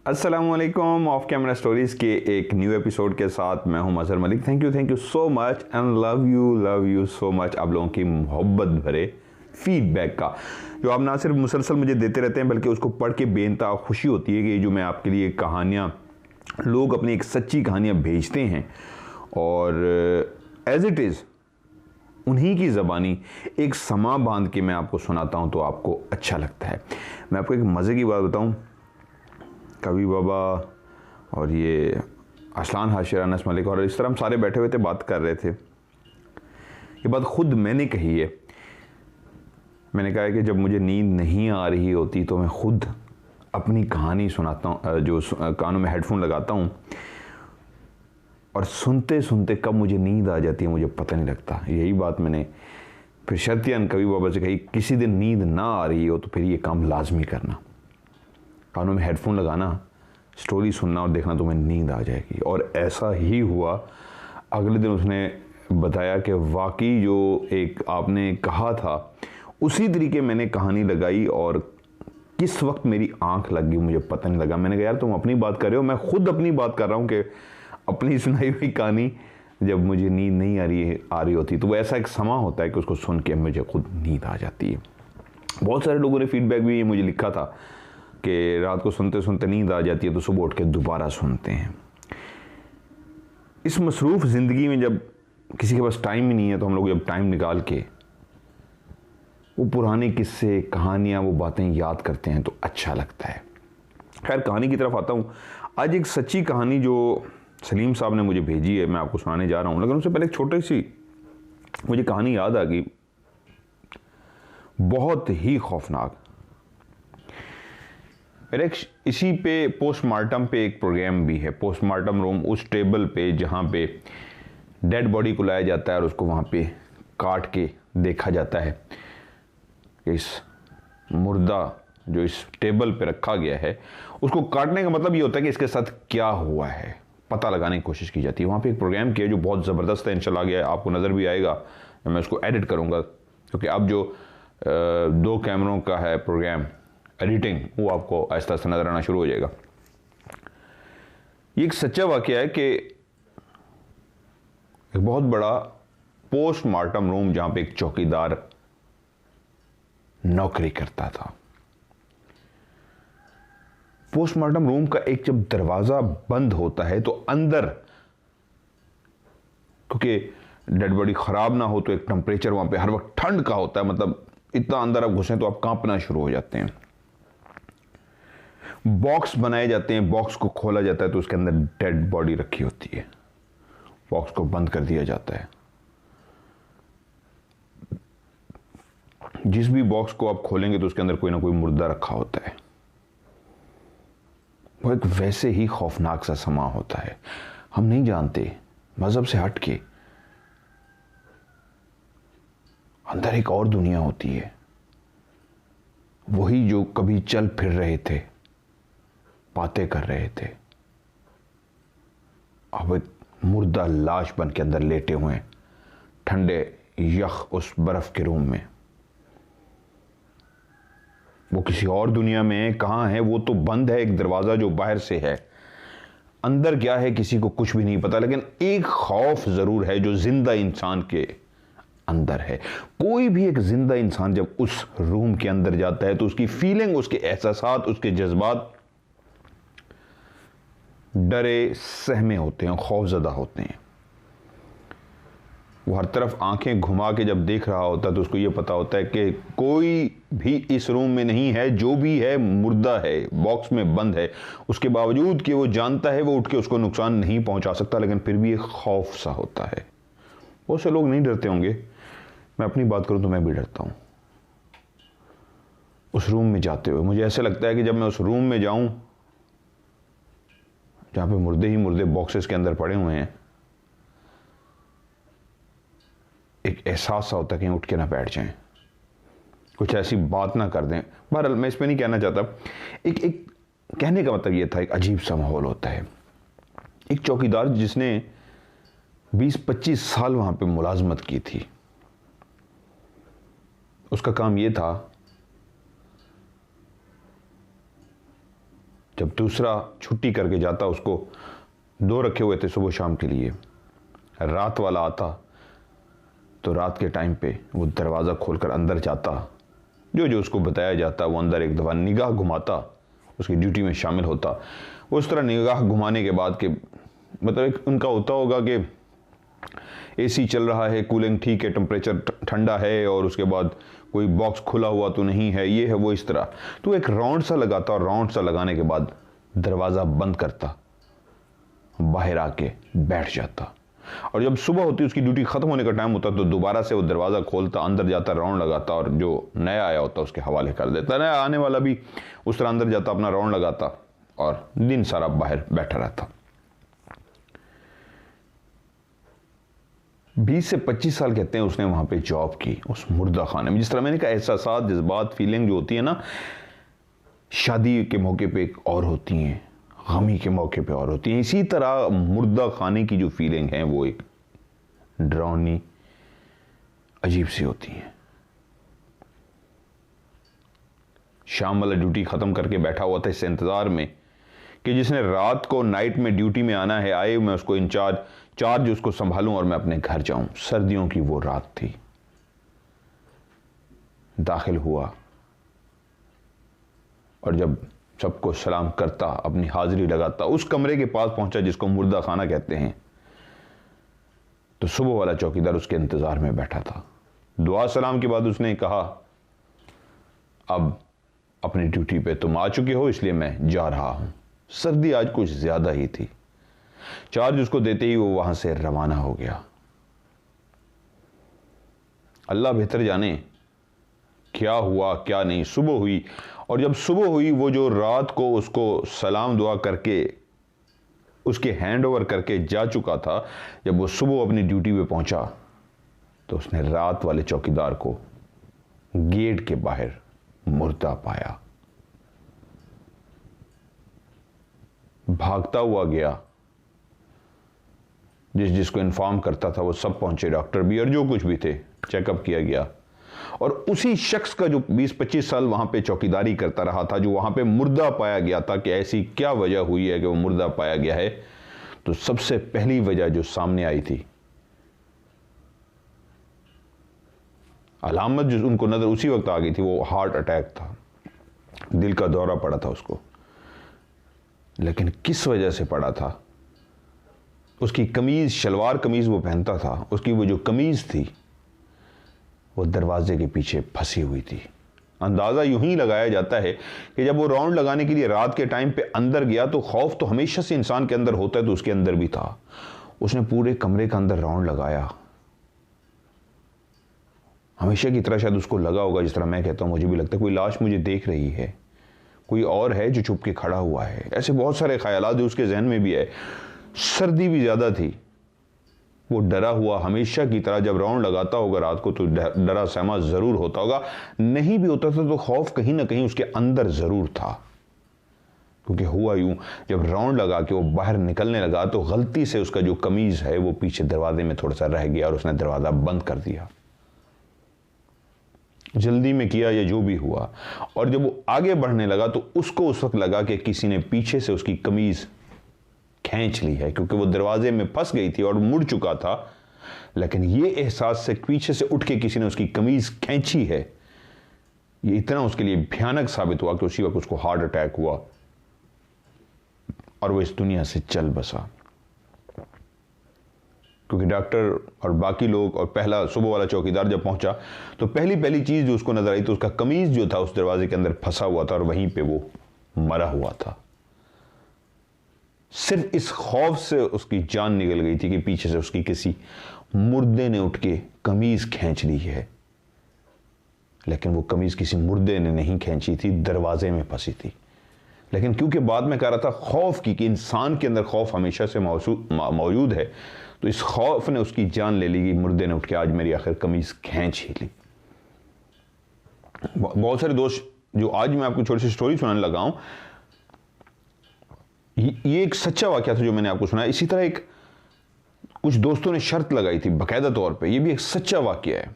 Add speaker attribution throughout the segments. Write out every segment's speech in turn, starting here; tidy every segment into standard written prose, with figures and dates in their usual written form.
Speaker 1: अस्सलामुअलैकुम of camera stories के एक न्यू एपिसोड के साथ मैं हूं Mazhar Malik. Thank you so much and love you so much आप लोगों की मोहब्बत भरे फीडबैक का जो आप ना सिर्फ मुसलसल मुझे देते रहते हैं बल्कि उसको पढ़ के बेनता खुशी होती है कि जो मैं आपके लिए कहानियाँ लोग अपनी एक सच्ची कहानियाँ भेजते हैं और एज इट इज़ उन्हीं की ज़बानी एक समा बांध के मैं आपको सुनाता हूँ तो आपको अच्छा लगता है। मैं आपको एक मज़े की बात बताऊँ, कवि बाबा और ये असलान हाशिर अनस मलिक और इस तरह हम सारे बैठे हुए थे, बात कर रहे थे। ये बात खुद मैंने कही है। मैंने कहा है कि जब मुझे नींद नहीं आ रही होती तो मैं खुद अपनी कहानी सुनाता हूँ, जो कानों में हेडफोन लगाता हूँ और सुनते सुनते कब मुझे नींद आ जाती है मुझे पता नहीं लगता। यही बात मैंने फिर शर्तियान कवि बाबा से कही, किसी दिन नींद ना आ रही हो तो फिर ये काम लाजमी करना, कानों में हेडफोन लगाना, स्टोरी सुनना और देखना, तुम्हें नींद आ जाएगी। और ऐसा ही हुआ। अगले दिन उसने बताया कि वाकई जो एक आपने कहा था उसी तरीके मैंने कहानी लगाई और किस वक्त मेरी आंख लग गई मुझे पता नहीं लगा। मैंने कहा यार तुम अपनी बात कर रहे हो, मैं खुद अपनी बात कर रहा हूँ कि अपनी सुनाई हुई कहानी जब मुझे नींद नहीं आ रही होती तो वो ऐसा एक समा होता है कि उसको सुन के मुझे खुद नींद आ जाती है। बहुत सारे लोगों ने फीडबैक भी मुझे लिखा था कि रात को सुनते सुनते नींद आ जाती है तो सुबह उठ के दोबारा सुनते हैं। इस मसरूफ़ ज़िंदगी में जब किसी के पास टाइम ही नहीं है तो हम लोग जब टाइम निकाल के वो पुराने किस्से, कहानियाँ, वो बातें याद करते हैं तो अच्छा लगता है। खैर कहानी की तरफ आता हूँ। आज एक सच्ची कहानी जो सलीम साहब ने मुझे भेजी है मैं आपको सुनाने जा रहा हूँ, लेकिन उससे पहले एक छोटी सी मुझे कहानी याद आ गई, बहुत ही खौफनाक। मेरे इसी पे पोस्टमार्टम पे एक प्रोग्राम भी है, पोस्टमार्टम रूम, उस टेबल पे जहाँ पे डेड बॉडी को लाया जाता है और उसको वहाँ पे काट के देखा जाता है। इस मुर्दा जो इस टेबल पे रखा गया है उसको काटने का मतलब ये होता है कि इसके साथ क्या हुआ है पता लगाने की कोशिश की जाती है। वहाँ पे एक प्रोग्राम किया जो बहुत ज़बरदस्त है, इंशाल्लाह गया आपको नज़र भी आएगा, मैं उसको एडिट करूँगा क्योंकि अब जो 2 कैमरों का है प्रोग्राम एडिटिंग वो आपको आहिस्ता आहिस्ता नजर आना शुरू हो जाएगा। ये एक सच्चा वाकया है कि एक बहुत बड़ा पोस्टमार्टम रूम जहां पे एक चौकीदार नौकरी करता था। पोस्टमार्टम रूम का एक जब दरवाजा बंद होता है तो अंदर, क्योंकि डेड बॉडी खराब ना हो तो एक टेम्परेचर वहां पे हर वक्त ठंड का होता है, मतलब इतना अंदर आप घुसें तो आप कांपना शुरू हो जाते हैं। बॉक्स बनाए जाते हैं, बॉक्स को खोला जाता है तो उसके अंदर डेड बॉडी रखी होती है, बॉक्स को बंद कर दिया जाता है। जिस भी बॉक्स को आप खोलेंगे तो उसके अंदर कोई ना कोई मुर्दा रखा होता है। वो एक वैसे ही खौफनाक सा समा होता है। हम नहीं जानते, मजहब से हट के अंदर एक और दुनिया होती है। वही जो कभी चल फिर रहे थे, बातें कर रहे थे, अब एक मुर्दा लाश बन के अंदर लेटे हुए हैं ठंडे यख उस बर्फ के रूम में। वो किसी और दुनिया में है, कहां है वो तो बंद है, एक दरवाजा जो बाहर से है, अंदर क्या है किसी को कुछ भी नहीं पता। लेकिन एक खौफ जरूर है जो जिंदा इंसान के अंदर है। कोई भी एक जिंदा इंसान जब उस रूम के अंदर जाता है तो उसकी फीलिंग, उसके एहसासात, उसके जज्बात डरे सहमे होते हैं, खौफजदा होते हैं। वो हर तरफ आंखें घुमा के जब देख रहा होता है तो उसको ये पता होता है कि कोई भी इस रूम में नहीं है, जो भी है मुर्दा है, बॉक्स में बंद है। उसके बावजूद कि वो जानता है वो उठ के उसको नुकसान नहीं पहुंचा सकता, लेकिन फिर भी एक खौफ सा होता है। बहुत से लोग नहीं डरते होंगे, मैं अपनी बात करूं तो मैं भी डरता हूं उस रूम में जाते हुए। मुझे ऐसे लगता है कि जब मैं उस रूम में जाऊं जहां पे मुर्दे ही मुर्दे बॉक्सेस के अंदर पड़े हुए हैं, एक एहसास सा होता है कि उठ के ना बैठ जाएं, कुछ ऐसी बात ना कर दें। बहरहाल मैं इस पे नहीं कहना चाहता, एक कहने का मतलब ये था, एक अजीब सा माहौल होता है। एक चौकीदार जिसने 20-25 साल वहां पे मुलाजमत की थी, उसका काम ये था जब दूसरा छुट्टी करके जाता, उसको 2 रखे हुए थे सुबह शाम के लिए, रात वाला आता तो रात के टाइम पे वो दरवाज़ा खोलकर अंदर जाता, जो जो उसको बताया जाता वो अंदर एक दफ़ा निगाह घुमाता, उसकी ड्यूटी में शामिल होता। उस तरह निगाह घुमाने के बाद के मतलब एक उनका होता होगा कि एसी चल रहा है, कूलिंग ठीक है, टेम्परेचर ठंडा है, और उसके बाद कोई बॉक्स खुला हुआ तो नहीं है, ये है वो, इस तरह। तो एक राउंड सा लगाता, और राउंड सा लगाने के बाद दरवाज़ा बंद करता, बाहर आके बैठ जाता, और जब सुबह होती उसकी ड्यूटी ख़त्म होने का टाइम होता तो दोबारा से वो दरवाज़ा खोलता, अंदर जाता, राउंड लगाता, और जो नया आया होता उसके हवाले कर देता। नया आने वाला भी उस तरह अंदर जाता, अपना राउंड लगाता, और दिन सारा बाहर बैठा रहता। 20 से 25 साल कहते हैं उसने वहाँ पे जॉब की, उस मुर्दा खाने में। जिस तरह मैंने कहा, एहसासात, जज्बात, फीलिंग जो होती है ना, शादी के मौके पे एक और होती हैं, गमी के मौके पे और होती हैं, इसी तरह मुर्दा खाने की जो फीलिंग है वो एक डरावनी, अजीब सी होती है। शाम वाला ड्यूटी ख़त्म करके बैठा हुआ था इस इंतज़ार में कि जिसने रात को नाइट में ड्यूटी में आना है आए, मैं उसको चार्ज उसको संभालूं और मैं अपने घर जाऊं। सर्दियों की वो रात थी। दाखिल हुआ और जब सबको सलाम करता, अपनी हाजिरी लगाता, उस कमरे के पास पहुंचा जिसको मुर्दा खाना कहते हैं, तो सुबह वाला चौकीदार उसके इंतजार में बैठा था। दुआ सलाम के बाद उसने कहा, अब अपनी ड्यूटी पे तुम आ चुके हो, इसलिए मैं जा रहा हूं। सर्दी आज कुछ ज्यादा ही थी। चार्ज उसको देते ही वो वहां से रवाना हो गया। अल्लाह बेहतर जाने क्या हुआ क्या नहीं। सुबह हुई, और जब सुबह हुई, वो जो रात को उसको सलाम दुआ करके उसके हैंड ओवर करके जा चुका था, जब वो सुबह अपनी ड्यूटी पे पहुंचा तो उसने रात वाले चौकीदार को गेट के बाहर मुर्दा पाया। भागता हुआ गया, जिसको इन्फॉर्म करता था वो सब पहुंचे, डॉक्टर भी और जो कुछ भी थे, चेकअप किया गया। और उसी शख्स का जो 20-25 साल वहां पे चौकीदारी करता रहा था, जो वहां पे मुर्दा पाया गया था, कि ऐसी क्या वजह हुई है कि वो मुर्दा पाया गया है, तो सबसे पहली वजह जो सामने आई थी, अलामत जो उनको नजर उसी वक्त आ गई थी, वो हार्ट अटैक था, दिल का दौरा पड़ा था उसको। लेकिन किस वजह से पड़ा था? उसकी कमीज, शलवार कमीज वो पहनता था, उसकी वो जो कमीज थी वो दरवाजे के पीछे फंसी हुई थी। अंदाजा यूं ही लगाया जाता है कि जब वो राउंड लगाने के लिए रात के टाइम पे अंदर गया, तो खौफ तो हमेशा से इंसान के अंदर होता है, तो उसके अंदर भी था। उसने पूरे कमरे के अंदर राउंड लगाया। हमेशा की तरह शायद उसको लगा होगा, जिस तरह मैं कहता हूं, मुझे भी लगता है कोई लाश मुझे देख रही है, कोई और है जो छुप के खड़ा हुआ है। ऐसे बहुत सारे ख्यालात जो उसके जहन में भी है। सर्दी भी ज्यादा थी, वो डरा हुआ हमेशा की तरह जब राउंड लगाता होगा रात को, तो डरा सहमा जरूर होता होगा। नहीं भी होता था तो खौफ कहीं ना कहीं उसके अंदर जरूर था। क्योंकि हुआ यूं, जब राउंड लगा के वो बाहर निकलने लगा, तो गलती से उसका जो कमीज है वो पीछे दरवाजे में थोड़ा सा रह गया, और उसने दरवाजा बंद कर दिया। जल्दी में किया या जो भी हुआ। और जब वो आगे बढ़ने लगा, तो उसको उस वक्त लगा कि किसी ने पीछे से उसकी कमीज खींच ली है, क्योंकि वो दरवाजे में फंस गई थी और मुड़ चुका था। लेकिन ये एहसास से पीछे से उठ के किसी ने उसकी कमीज खींची है, ये इतना उसके लिए भयानक साबित हुआ कि उसी वक्त उसको हार्ट अटैक हुआ और वो इस दुनिया से चल बसा। क्योंकि डॉक्टर और बाकी लोग और पहला सुबह वाला चौकीदार जब पहुंचा, तो पहली चीज जो उसको नजर आई, तो उसका कमीज जो था उस दरवाजे के अंदर फंसा हुआ था, और वहीं पे वो मरा हुआ था। सिर्फ इस खौफ से उसकी जान निकल गई थी कि पीछे से उसकी किसी मुर्दे ने उठ के कमीज खींच ली है। लेकिन वो कमीज किसी मुर्दे ने नहीं खींची थी, दरवाजे में फंसी थी। लेकिन क्योंकि बाद में कह रहा था खौफ की, कि इंसान के अंदर खौफ हमेशा से मौजूद है, तो इस खौफ ने उसकी जान ले ली कि मुर्दे ने उठ के आज मेरी आखिर कमीज खींच ही ली। बहुत सारे दोस्त, जो आज मैं आपको छोटी सी स्टोरी सुनाने लगा हूं, ये एक सच्चा वाकया था जो मैंने आपको सुनाया। इसी तरह एक कुछ दोस्तों ने शर्त लगाई थी बाकायदा तौर पे, ये भी एक सच्चा वाकया है,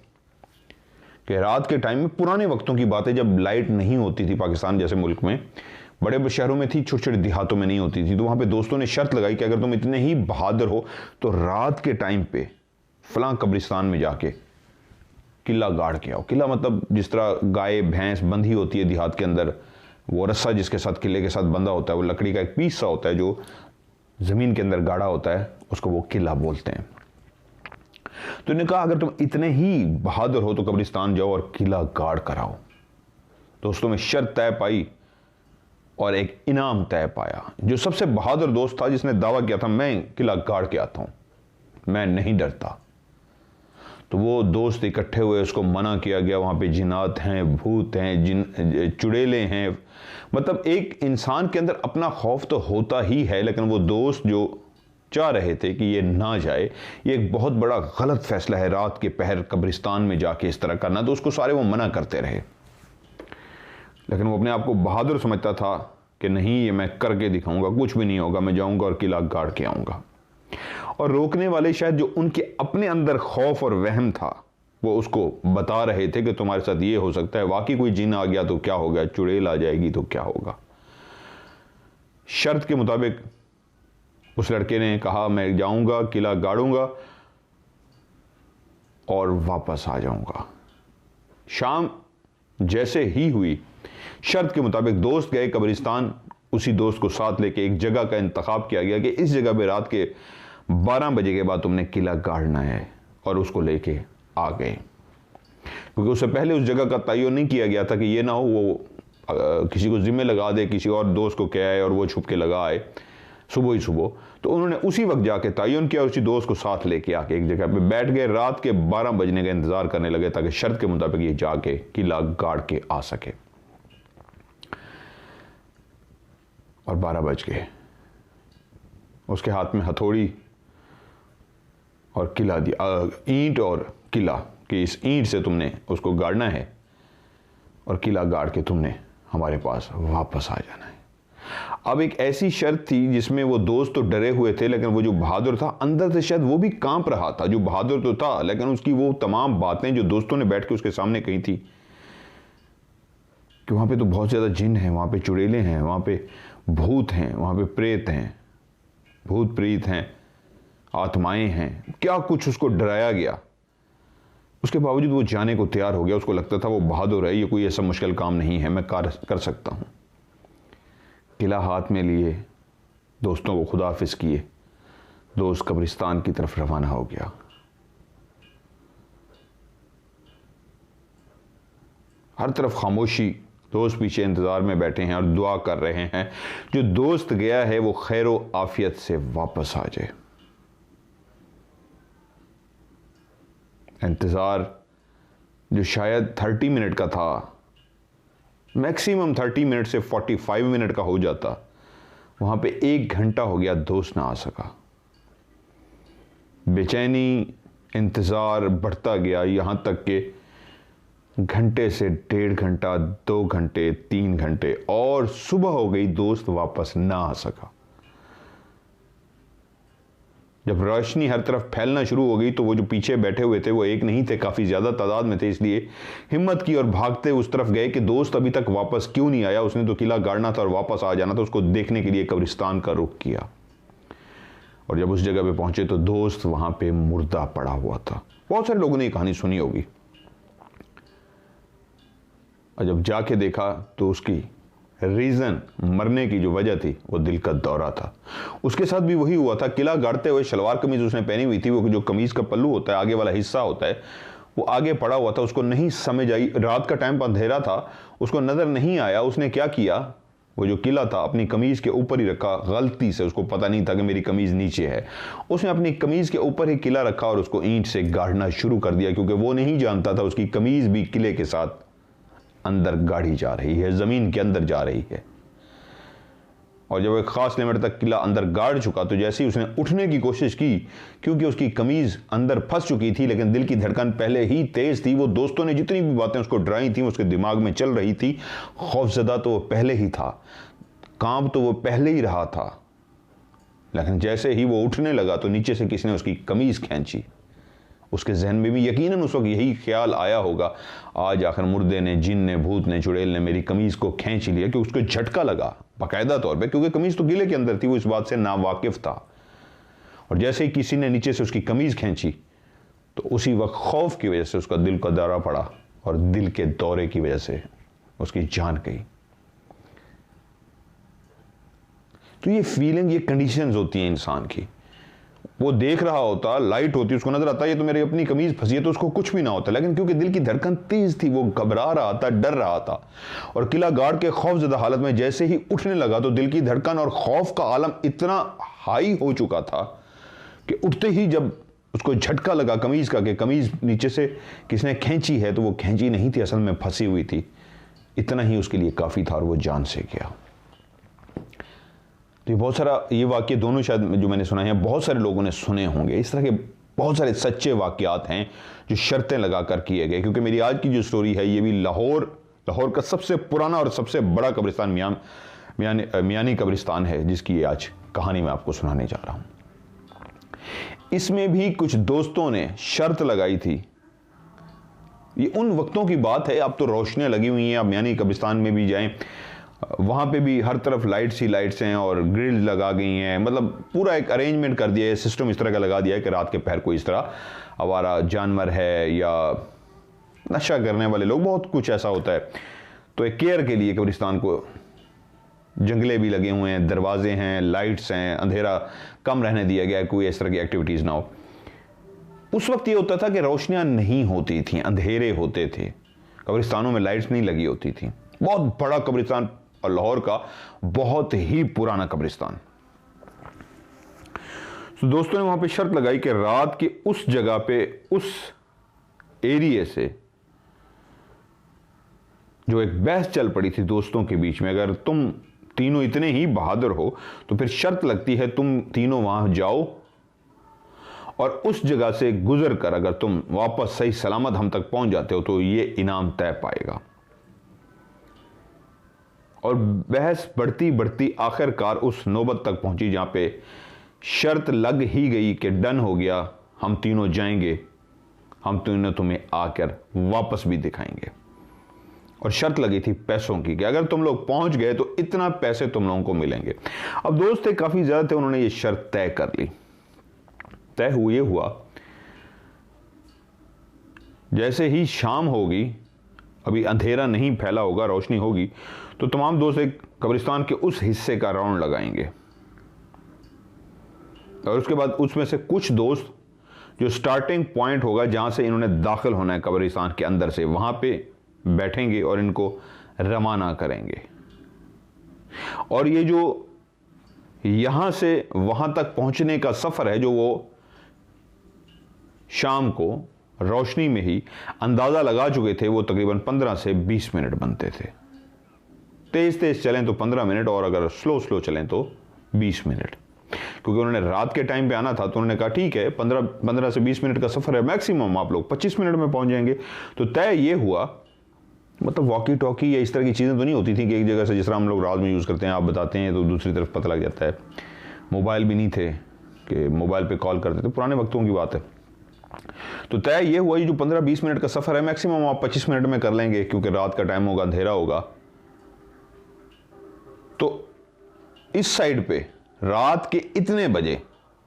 Speaker 1: कि रात के टाइम में, पुराने वक्तों की बात है, जब लाइट नहीं होती थी पाकिस्तान जैसे मुल्क में, बड़े शहरों में थी, छोटे छोटे देहातों में नहीं होती थी। तो वहाँ पे दोस्तों ने शर्त लगाई कि अगर तुम इतने ही बहादुर हो तो रात के टाइम पे फलां कब्रिस्तान में जाके किला गाड़ के आओ। किला मतलब जिस तरह गाय भैंस बंधी होती है देहात के अंदर, वो रस्सा जिसके साथ किले के साथ बंधा होता है, वो लकड़ी का एक पीस सा होता है जो ज़मीन के अंदर गाड़ा होता है, उसको वो किला बोलते हैं। तो इन्होंने कहा अगर तुम इतने ही बहादुर हो तो कब्रिस्तान जाओ और किला गाड़ कर आओ। दोस्तों में शर्त तय पाई और एक इनाम तय पाया। जो सबसे बहादुर दोस्त था जिसने दावा किया था मैं किला गाड़ के आता हूं, मैं नहीं डरता, तो वो दोस्त इकट्ठे हुए, उसको मना किया गया। वहां पे जिन्नात हैं, भूत हैं, चुड़ैलें हैं, मतलब एक इंसान के अंदर अपना खौफ तो होता ही है, लेकिन वो दोस्त जो चाह रहे थे कि ये ना जाए, ये एक बहुत बड़ा गलत फैसला है रात के पहर कब्रिस्तान में जाके इस तरह करना, तो उसको सारे वो मना करते रहे। लेकिन वो अपने आप को बहादुर समझता था कि नहीं, ये मैं करके दिखाऊंगा, कुछ भी नहीं होगा, मैं जाऊंगा और किला गाड़ के आऊंगा। और रोकने वाले शायद जो उनके अपने अंदर खौफ और वहम था, वो उसको बता रहे थे कि तुम्हारे साथ ये हो सकता है, वाकई कोई जिन आ गया तो क्या होगा, चुड़ैल आ जाएगी तो क्या होगा। शर्त के मुताबिक उस लड़के ने कहा मैं जाऊंगा, किला गाड़ूंगा और वापस आ जाऊंगा। शाम जैसे ही हुई, शर्त के मुताबिक दोस्त गए कब्रिस्तान। उसी दोस्त को साथ लेके एक जगह का इंतखाब किया गया कि इस जगह पे रात के 12 बजे के बाद तुमने किला गाड़ना है, और उसको लेके आ गए। क्योंकि उससे पहले उस जगह का तयन नहीं किया गया था कि ये ना हो वो किसी को जिम्मे लगा दे, किसी और दोस्त को कह आए और वो छुप के लगा आए सुबह ही सुबह। तो उन्होंने उसी वक्त जाके तयन किया, उसी दोस्त को साथ लेके आके एक जगह पे बैठ गए। रात के 12 बजने का इंतजार करने लगे ताकि शर्त के मुताबिक ये जाके किला गाड़ के आ सके। और 12 बज गए। उसके हाथ में हथौड़ी और किला दिया, ईंट और किला कि इस ईंट से तुमने उसको गाड़ना है और किला गाड़ के तुमने हमारे पास वापस आ जाना है। अब एक ऐसी शर्त थी जिसमें वो दोस्त तो डरे हुए थे, लेकिन वो जो बहादुर था अंदर से शायद वो भी कांप रहा था। जो बहादुर तो था, लेकिन उसकी वो तमाम बातें जो दोस्तों ने बैठ के उसके सामने कही थी कि वहां पे तो बहुत ज़्यादा जिन हैं, वहां पे चुड़ैलें हैं, वहां पे भूत हैं, वहां पे प्रेत हैं, भूत प्रीत हैं, आत्माएं हैं, क्या कुछ उसको डराया गया। उसके बावजूद वो जाने को तैयार हो गया। उसको लगता था वो बहादुर है, ये कोई ऐसा मुश्किल काम नहीं है, मैं कर सकता हूं। किला हाथ में लिए दोस्तों को खुदा हाफिज किए, दोस्त कब्रिस्तान की तरफ रवाना हो गया। हर तरफ खामोशी, दोस्त पीछे इंतजार में बैठे हैं और दुआ कर रहे हैं जो दोस्त गया है वो खैरो आफियत से वापस आ जाए। इंतजार जो शायद 30 मिनट का था, मैक्सिमम 30 मिनट से 45 मिनट का हो जाता, वहां पे 1 घंटा हो गया, दोस्त ना आ सका। बेचैनी, इंतजार बढ़ता गया, यहां तक कि घंटे से 1.5 घंटा, 2 घंटे, 3 घंटे, और सुबह हो गई, दोस्त वापस ना आ सका। जब रोशनी हर तरफ फैलना शुरू हो गई तो वो जो पीछे बैठे हुए थे वो एक नहीं थे, काफी ज्यादा तादाद में थे, इसलिए हिम्मत की और भागते उस तरफ गए कि दोस्त अभी तक वापस क्यों नहीं आया। उसने तो किला गाड़ना था और वापस आ जाना था। उसको देखने के लिए कब्रिस्तान का रुख किया, और जब उस जगह पे पहुंचे तो दोस्त वहां पे मुर्दा पड़ा हुआ था। बहुत सारे लोगों ने ये कहानी सुनी होगी। और जब जाके देखा तो उसकी रीज़न, मरने की जो वजह थी, वो दिल का दौरा था। उसके साथ भी वही हुआ था। किला गाड़ते हुए शलवार कमीज उसने पहनी हुई थी, वो जो कमीज का पल्लू होता है, आगे वाला हिस्सा होता है, वो आगे पड़ा हुआ था। उसको नहीं समझ आई, रात का टाइम अंधेरा था, उसको नज़र नहीं आया। उसने क्या किया, वो जो किला था अपनी कमीज के ऊपर ही रखा। गलती से उसको पता नहीं था कि मेरी कमीज नीचे है। उसने अपनी कमीज के ऊपर ही किला रखा और उसको ईंट से गाड़ना शुरू कर दिया, क्योंकि वो नहीं जानता था उसकी कमीज भी किले के साथ अंदर गाड़ी जा रही है, जमीन के अंदर जा रही है। और जब एक खास लिमिट तक किला अंदर गाड़ चुका तो जैसे ही उसने उठने की कोशिश की, क्योंकि उसकी कमीज अंदर फंस चुकी थी, लेकिन दिल की धड़कन पहले ही तेज थी। वो दोस्तों ने जितनी भी बातें उसको डराई थी उसके दिमाग में चल रही थी। खौफजदा तो वो पहले ही था, कांप तो वो पहले ही रहा था, लेकिन जैसे ही वो उठने लगा तो नीचे से किसी ने उसकी कमीज खींची उसके जहन में भी यकीनन उस वक्त यही ख्याल आया होगा, आज आखिर मुर्दे ने, जिन ने, भूत ने, चुड़ैल ने मेरी कमीज को खींच लिया, कि उसको झटका लगा बाकायदा तौर पे, क्योंकि कमीज तो गले के अंदर थी, वो इस बात से नावाकिफ था। और जैसे ही किसी ने नीचे से उसकी कमीज खींची तो उसी वक्त खौफ की वजह से उसका दिल का दौरा पड़ा, और दिल के दौरे की वजह से उसकी जान गई। तो ये फीलिंग, ये कंडीशंस होती हैं इंसान की। वो देख रहा होता, लाइट होती, उसको नजर आता ये तो मेरी अपनी कमीज फंसी है, तो उसको कुछ भी ना होता, लेकिन क्योंकि दिल की धड़कन तेज थी, वो घबरा रहा था, डर रहा था, और किला गार्ड के खौफजदा हालत में जैसे ही उठने लगा तो दिल की धड़कन और खौफ का आलम इतना हाई हो चुका था कि उठते ही जब उसको झटका लगा कमीज का, कि कमीज नीचे से किसने खींची है, तो वो खींची नहीं थी, असल में फंसी हुई थी। इतना ही उसके लिए काफी था और वो जान से गया। तो बहुत सारा ये वाक्य दोनों शायद जो मैंने सुना है, बहुत सारे लोगों ने सुने होंगे। इस तरह के बहुत सारे सच्चे वाकयात हैं जो शर्तें लगाकर किए गए। क्योंकि मेरी आज की जो स्टोरी है ये भी लाहौर का सबसे पुराना और सबसे बड़ा कब्रिस्तान मियानी कब्रिस्तान है, जिसकी ये आज कहानी मैं आपको सुनाने जा रहा हूं। इसमें भी कुछ दोस्तों ने शर्त लगाई थी। ये उन वक्तों की बात है, अब तो रोशनियां लगी हुई हैं, आप मियानी कब्रिस्तान में भी जाएं, वहाँ पे भी हर तरफ लाइट्स ही लाइट्स हैं और ग्रिल लगा गई हैं, मतलब पूरा एक अरेंजमेंट कर दिया है, सिस्टम इस तरह का लगा दिया है कि रात के पहर कोई इस तरह आवारा जानवर है या नशा करने वाले लोग, बहुत कुछ ऐसा होता है। तो एक केयर के लिए कब्रिस्तान को जंगले भी लगे हुए हैं, दरवाजे हैं, लाइट्स हैं, अंधेरा कम रहने दिया गया है, कोई इस तरह की एक्टिविटीज़ ना हो। उस वक्त ये होता था कि रोशनियाँ नहीं होती थी, अंधेरे होते थे, कब्रिस्तानों में लाइट्स नहीं लगी होती थी। बहुत बड़ा कब्रिस्तान और लाहौर का बहुत ही पुराना कब्रिस्तान। तो दोस्तों ने वहां पे शर्त लगाई कि रात की उस जगह पे, उस एरिया से जो एक बहस चल पड़ी थी दोस्तों के बीच में, अगर तुम तीनों इतने ही बहादुर हो तो फिर शर्त लगती है तुम तीनों वहां जाओ और उस जगह से गुजर कर अगर तुम वापस सही सलामत हम तक पहुंच जाते हो तो ये इनाम तय पाएगा। और बहस बढ़ती बढ़ती आखिरकार उस नौबत तक पहुंची जहां पे शर्त लग ही गई कि डन हो गया, हम तीनों जाएंगे, हम तीनों तुम्हें आकर वापस भी दिखाएंगे। और शर्त लगी थी पैसों की कि अगर तुम लोग पहुंच गए तो इतना पैसे तुम लोगों को मिलेंगे। अब दोस्त थे काफी ज्यादा थे, उन्होंने ये शर्त तय कर ली। तय हुआ जैसे ही शाम होगी, अभी अंधेरा नहीं फैला होगा, रोशनी होगी, तो तमाम दोस्त एक कब्रिस्तान के उस हिस्से का राउंड लगाएंगे। और उसके बाद उसमें से कुछ दोस्त जो स्टार्टिंग पॉइंट होगा जहां से इन्होंने दाखिल होना है कब्रिस्तान के अंदर से, वहां पे बैठेंगे और इनको रवाना करेंगे। और ये जो यहां से वहां तक पहुंचने का सफर है, जो वो शाम को रोशनी में ही अंदाजा लगा चुके थे, वो तकरीबन 15 से 20 मिनट बनते थे। तेज तेज चलें तो 15 मिनट और अगर स्लो चलें तो 20 मिनट। क्योंकि उन्होंने रात के टाइम पे आना था, तो उन्होंने कहा ठीक है 15 से 20 मिनट का सफर है, मैक्सिमम आप लोग 25 मिनट में पहुंच जाएंगे। तो तय ये हुआ, मतलब वॉकी टॉकी या इस तरह की चीज़ें तो नहीं होती थी कि एक जगह से, जिस तरह हम लोग रात में यूज़ करते हैं, आप बताते हैं तो दूसरी तरफ पता लग जाता है। मोबाइल भी नहीं थे कि मोबाइल पे कॉल करते थे, पुराने वक्तों की बात है। तो तय ये हुआ जो 15-20 मिनट का सफर है, मैक्सिमम आप 25 मिनट में कर लेंगे, क्योंकि रात का टाइम होगा, अंधेरा होगा। तो इस साइड पे रात के इतने बजे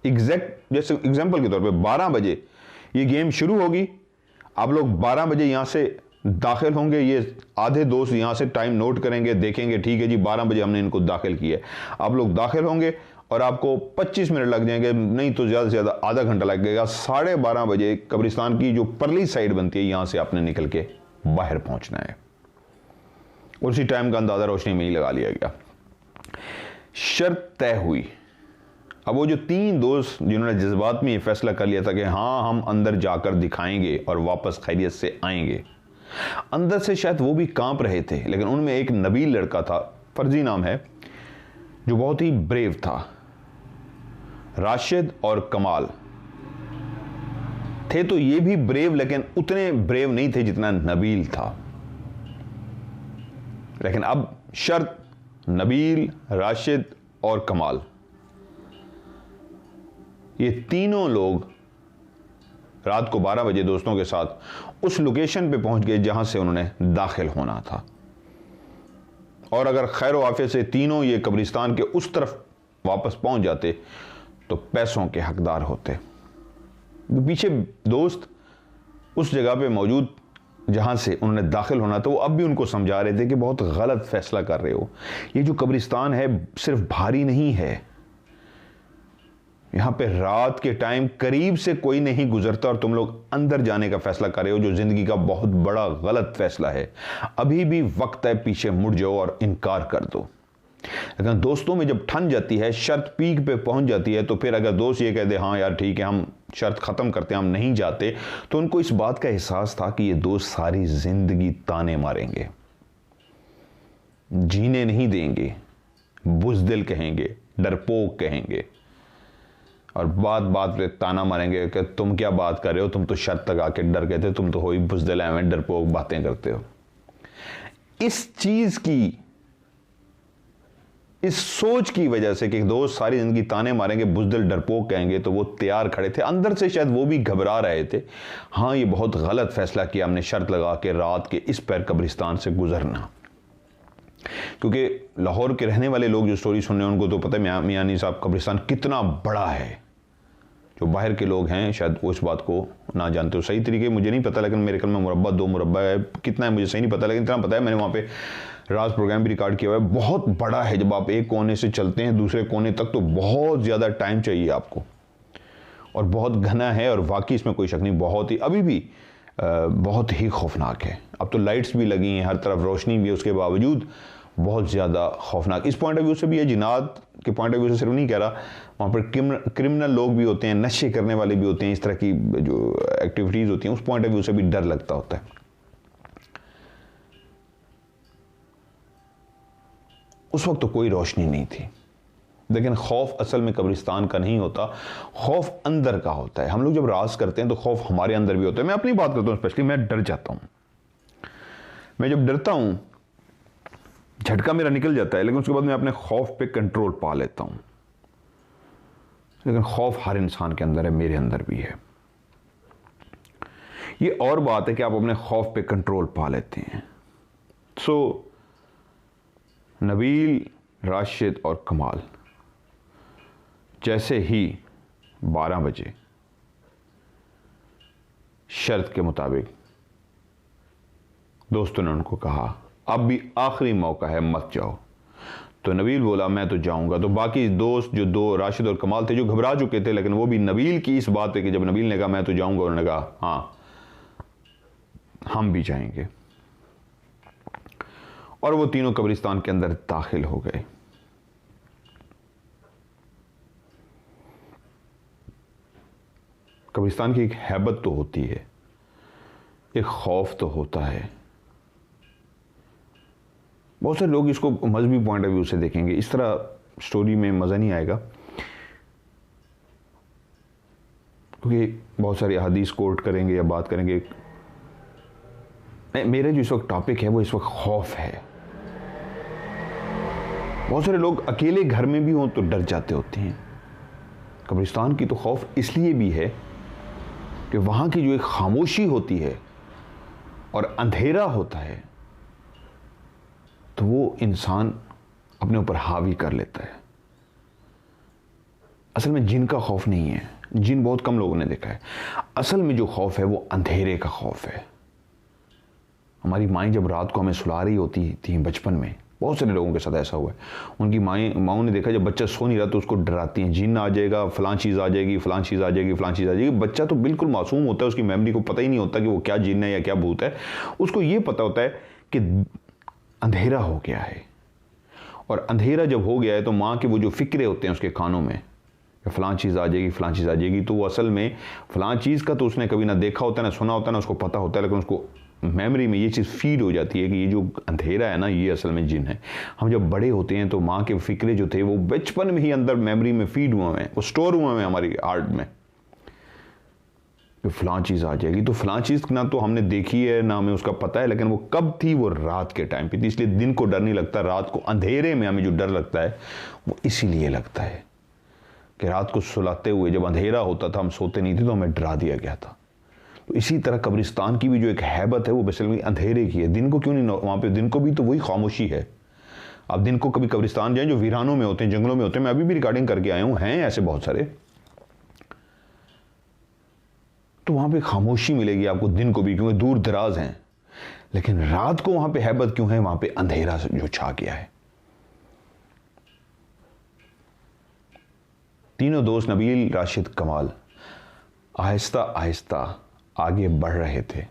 Speaker 1: एग्जैक्ट, जैसे एग्जांपल के तौर पे 12 बजे ये गेम शुरू होगी। आप लोग 12 बजे यहां से दाखिल होंगे। ये आधे दोस्त यहां से टाइम नोट करेंगे, देखेंगे ठीक है जी 12 बजे हमने इनको दाखिल किया है। आप लोग दाखिल होंगे और आपको 25 मिनट लग जाएंगे, नहीं तो ज़्यादा से ज़्यादा आधा घंटा लगेगा। 12:30 बजे कब्रिस्तान की जो परली साइड बनती है, यहां से आपने निकल के बाहर पहुंचना है। उसी टाइम का अंदाजा रोशनी में ही लगा लिया गया। शर्त तय हुई। अब वो जो 3 दोस्त जिन्होंने जज्बात में ये फैसला कर लिया था कि हाँ हम अंदर जाकर दिखाएंगे और वापस खैरियत से आएंगे, अंदर से शायद वो भी कांप रहे थे। लेकिन उनमें एक नबील लड़का था, फर्जी नाम है, जो बहुत ही ब्रेव था। राशिद और कमाल थे तो ये भी ब्रेव, लेकिन उतने ब्रेव नहीं थे जितना नबील था। लेकिन अब शर्त, नबील, राशिद और कमाल, ये तीनों लोग रात को 12 बजे दोस्तों के साथ उस लोकेशन पे पहुंच गए जहां से उन्होंने दाखिल होना था। और अगर खैर वाफियत से तीनों ये कब्रिस्तान के उस तरफ वापस पहुंच जाते तो पैसों के हकदार होते। पीछे दोस्त उस जगह पे मौजूद जहां से उन्होंने दाखिल होना था, वो अब भी उनको समझा रहे थे कि बहुत गलत फैसला कर रहे हो। ये जो कब्रिस्तान है सिर्फ भारी नहीं है, यहां पे रात के टाइम करीब से कोई नहीं गुजरता और तुम लोग अंदर जाने का फैसला कर रहे हो, जो जिंदगी का बहुत बड़ा गलत फैसला है। अभी भी वक्त है, पीछे मुड़ जाओ और इनकार कर दो। लेकिन दोस्तों में जब ठन जाती है, शर्त पीक पे पहुंच जाती है, तो फिर अगर दोस्त ये कह दे हाँ यार ठीक है हम शर्त खत्म करते हैं, हम नहीं जाते, तो उनको इस बात का एहसास था कि ये दोस्त सारी जिंदगी ताने मारेंगे, जीने नहीं देंगे, बुज़दिल कहेंगे, डरपोक कहेंगे और बात बात पे ताना मारेंगे कि तुम क्या बात कर रहे हो, तुम तो शर्त लगा के डर गए थे, तुम तो हो ही बुज़दिल हैं, डरपोक बातें करते हो। इस चीज की, इस सोच की वजह से कि दोस्त सारी जिंदगी ताने मारेंगे, बुज़दिल डरपोक कहेंगे, तो वो तैयार खड़े थे। अंदर से शायद वो भी घबरा रहे थे, हाँ ये बहुत गलत फैसला किया हमने शर्त लगा के रात के इस पैर कब्रिस्तान से गुजरना। क्योंकि लाहौर के रहने वाले लोग जो स्टोरी सुन रहे हैं उनको तो पता है मियानी साहब कब्रिस्तान कितना बड़ा है। जो बाहर के लोग हैं शायद वो इस बात को ना जानते हो सही तरीके, मुझे नहीं पता, लेकिन मेरे ख्याल में मुरब्बा 2 मुरब्बा है, कितना है मुझे सही नहीं पता, लेकिन इतना पता है मैंने वहाँ पे राज प्रोग्राम भी रिकॉर्ड किया हुआ है। बहुत बड़ा है, जब आप एक कोने से चलते हैं दूसरे कोने तक तो बहुत ज़्यादा टाइम चाहिए आपको, और बहुत घना है, और वाकई इसमें कोई शक नहीं बहुत ही अभी भी बहुत ही खौफनाक है। अब तो लाइट्स भी लगी हैं, हर तरफ रोशनी भी है, उसके बावजूद बहुत ज़्यादा खौफनाक। इस पॉइंट ऑफ व्यू से भी है, जिनात के पॉइंट ऑफ व्यू से सिर्फ नहीं कह रहा, वहाँ पर क्रिमिनल लोग भी होते हैं, नशे करने वाले भी होते हैं, इस तरह की जो एक्टिविटीज़ होती हैं, उस पॉइंट ऑफ व्यू से भी डर लगता होता है। उस वक्त तो कोई रोशनी नहीं थी, लेकिन खौफ असल में कब्रिस्तान का नहीं होता, खौफ अंदर का होता है। हम लोग जब राज करते हैं तो खौफ हमारे अंदर भी होता है। मैं अपनी बात करता हूँ, स्पेशली मैं डर जाता हूँ। मैं जब डरता हूँ झटका मेरा निकल जाता है, लेकिन उसके बाद मैं अपने खौफ पे कंट्रोल पा लेता हूँ। लेकिन खौफ हर इंसान के अंदर है, मेरे अंदर भी है। ये और बात है कि आप अपने खौफ पे कंट्रोल पा लेते हैं। सो नबील, राशिद और कमाल जैसे ही 12 बजे शर्त के मुताबिक दोस्तों ने उनको कहा अब भी आखिरी मौका है, मत जाओ, तो नबील बोला मैं तो जाऊंगा। तो बाकी दोस्त जो 2 राशिद और कमाल थे जो घबरा चुके थे, लेकिन वो भी नबील की इस बात पे कि जब नबील ने कहा मैं तो जाऊंगा, उन्होंने कहा हाँ हम भी जाएंगे। और वो तीनों कब्रिस्तान के अंदर दाखिल हो गए। कब्रिस्तान की एक हैबत तो होती है, एक खौफ तो होता है। बहुत सारे लोग इसको मजहबी पॉइंट ऑफ व्यू से देखेंगे, इस तरह स्टोरी में मज़ा नहीं आएगा, क्योंकि बहुत सारे हदीस कोट करेंगे या बात करेंगे। मेरे जो इस वक्त टॉपिक है वो इस वक्त खौफ है। बहुत सारे लोग अकेले घर में भी हों तो डर जाते होते हैं। कब्रिस्तान की तो खौफ इसलिए भी है कि वहाँ की जो एक खामोशी होती है और अंधेरा होता है, तो वो इंसान अपने ऊपर हावी कर लेता है। असल में जिन का खौफ नहीं है, जिन बहुत कम लोगों ने देखा है। असल में जो खौफ है वो अंधेरे का खौफ है। हमारी माएँ जब रात को हमें सुला रही होती थी बचपन में, बहुत सारे लोगों के साथ ऐसा हुआ है, उनकी माओं ने देखा जब बच्चा सो नहीं रहा तो उसको डराती हैं, जिन आ जाएगा, फलां चीज़ आ जाएगी, फलां चीज़ आ जाएगी, फलां चीज़ आ जाएगी। बच्चा तो बिल्कुल मासूम होता है, उसकी मेमोरी को पता ही नहीं होता कि वो क्या जिन है या क्या भूत है। उसको ये पता होता है कि अंधेरा हो गया है, और अंधेरा जब हो गया है तो माँ के वो जो फिक्रे होते हैं उसके कानों में, फलां चीज़ आ जाएगी, फलां चीज़ आ जाएगी, तो वो असल में फलां चीज़ का तो उसने कभी ना देखा होता है, ना सुना होता है, ना उसको पता होता है, लेकिन उसको मेमोरी में ये चीज़ फीड हो जाती है कि ये जो अंधेरा है ना, ये असल में जिन है। हम जब बड़े होते हैं तो माँ के फिक्रे जो थे वो बचपन में ही अंदर मेमोरी में फीड हुए हैं, वो स्टोर हुए हैं हमारी हार्ट में, कि फलां चीज़ आ जाएगी। तो फलां चीज़ ना तो हमने देखी है ना हमें उसका पता है, लेकिन वो कब थी, वो रात के टाइम पे थी। इसलिए दिन को डर नहीं लगता, रात को अंधेरे में हमें जो डर लगता है वो इसीलिए लगता है कि रात को सुलाते हुए जब अंधेरा होता था, हम सोते नहीं थे, तो हमें डरा दिया गया था। तो इसी तरह कब्रिस्तान की भी जो एक हैबत है वो बेसिकली अंधेरे की है। दिन को क्यों नहीं वहाँ पे, दिन को भी तो वही खामोशी है। आप दिन को कभी कब्रिस्तान जाएं जो वीरानों में होते हैं, जंगलों में होते हैं, मैं अभी भी रिकॉर्डिंग करके आया हूँ, हैं ऐसे बहुत सारे, तो वहाँ पे खामोशी मिलेगी आपको दिन को भी, क्योंकि दूर दराज हैं। लेकिन रात को वहाँ पे हैबत क्यों है? वहाँ पे अंधेरा जो छा गया है। तीनों दोस्त नबील, राशिद, कमाल आहिस्ता आहिस्ता आगे बढ़ रहे थे।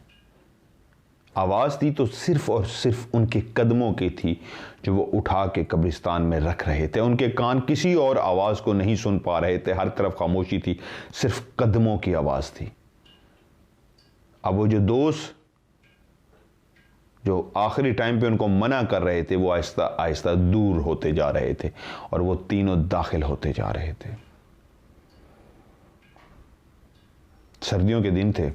Speaker 1: आवाज़ थी तो सिर्फ और सिर्फ उनके कदमों की थी जो वो उठा के कब्रिस्तान में रख रहे थे। उनके कान किसी और आवाज़ को नहीं सुन पा रहे थे, हर तरफ खामोशी थी, सिर्फ कदमों की आवाज़ थी। अब वो जो दोस्त जो आखिरी टाइम पे उनको मना कर रहे थे वो आहिस्ता आहिस्ता दूर होते जा रहे थे और वो तीनों दाखिल होते जा रहे थे। सर्दियों के दिन थे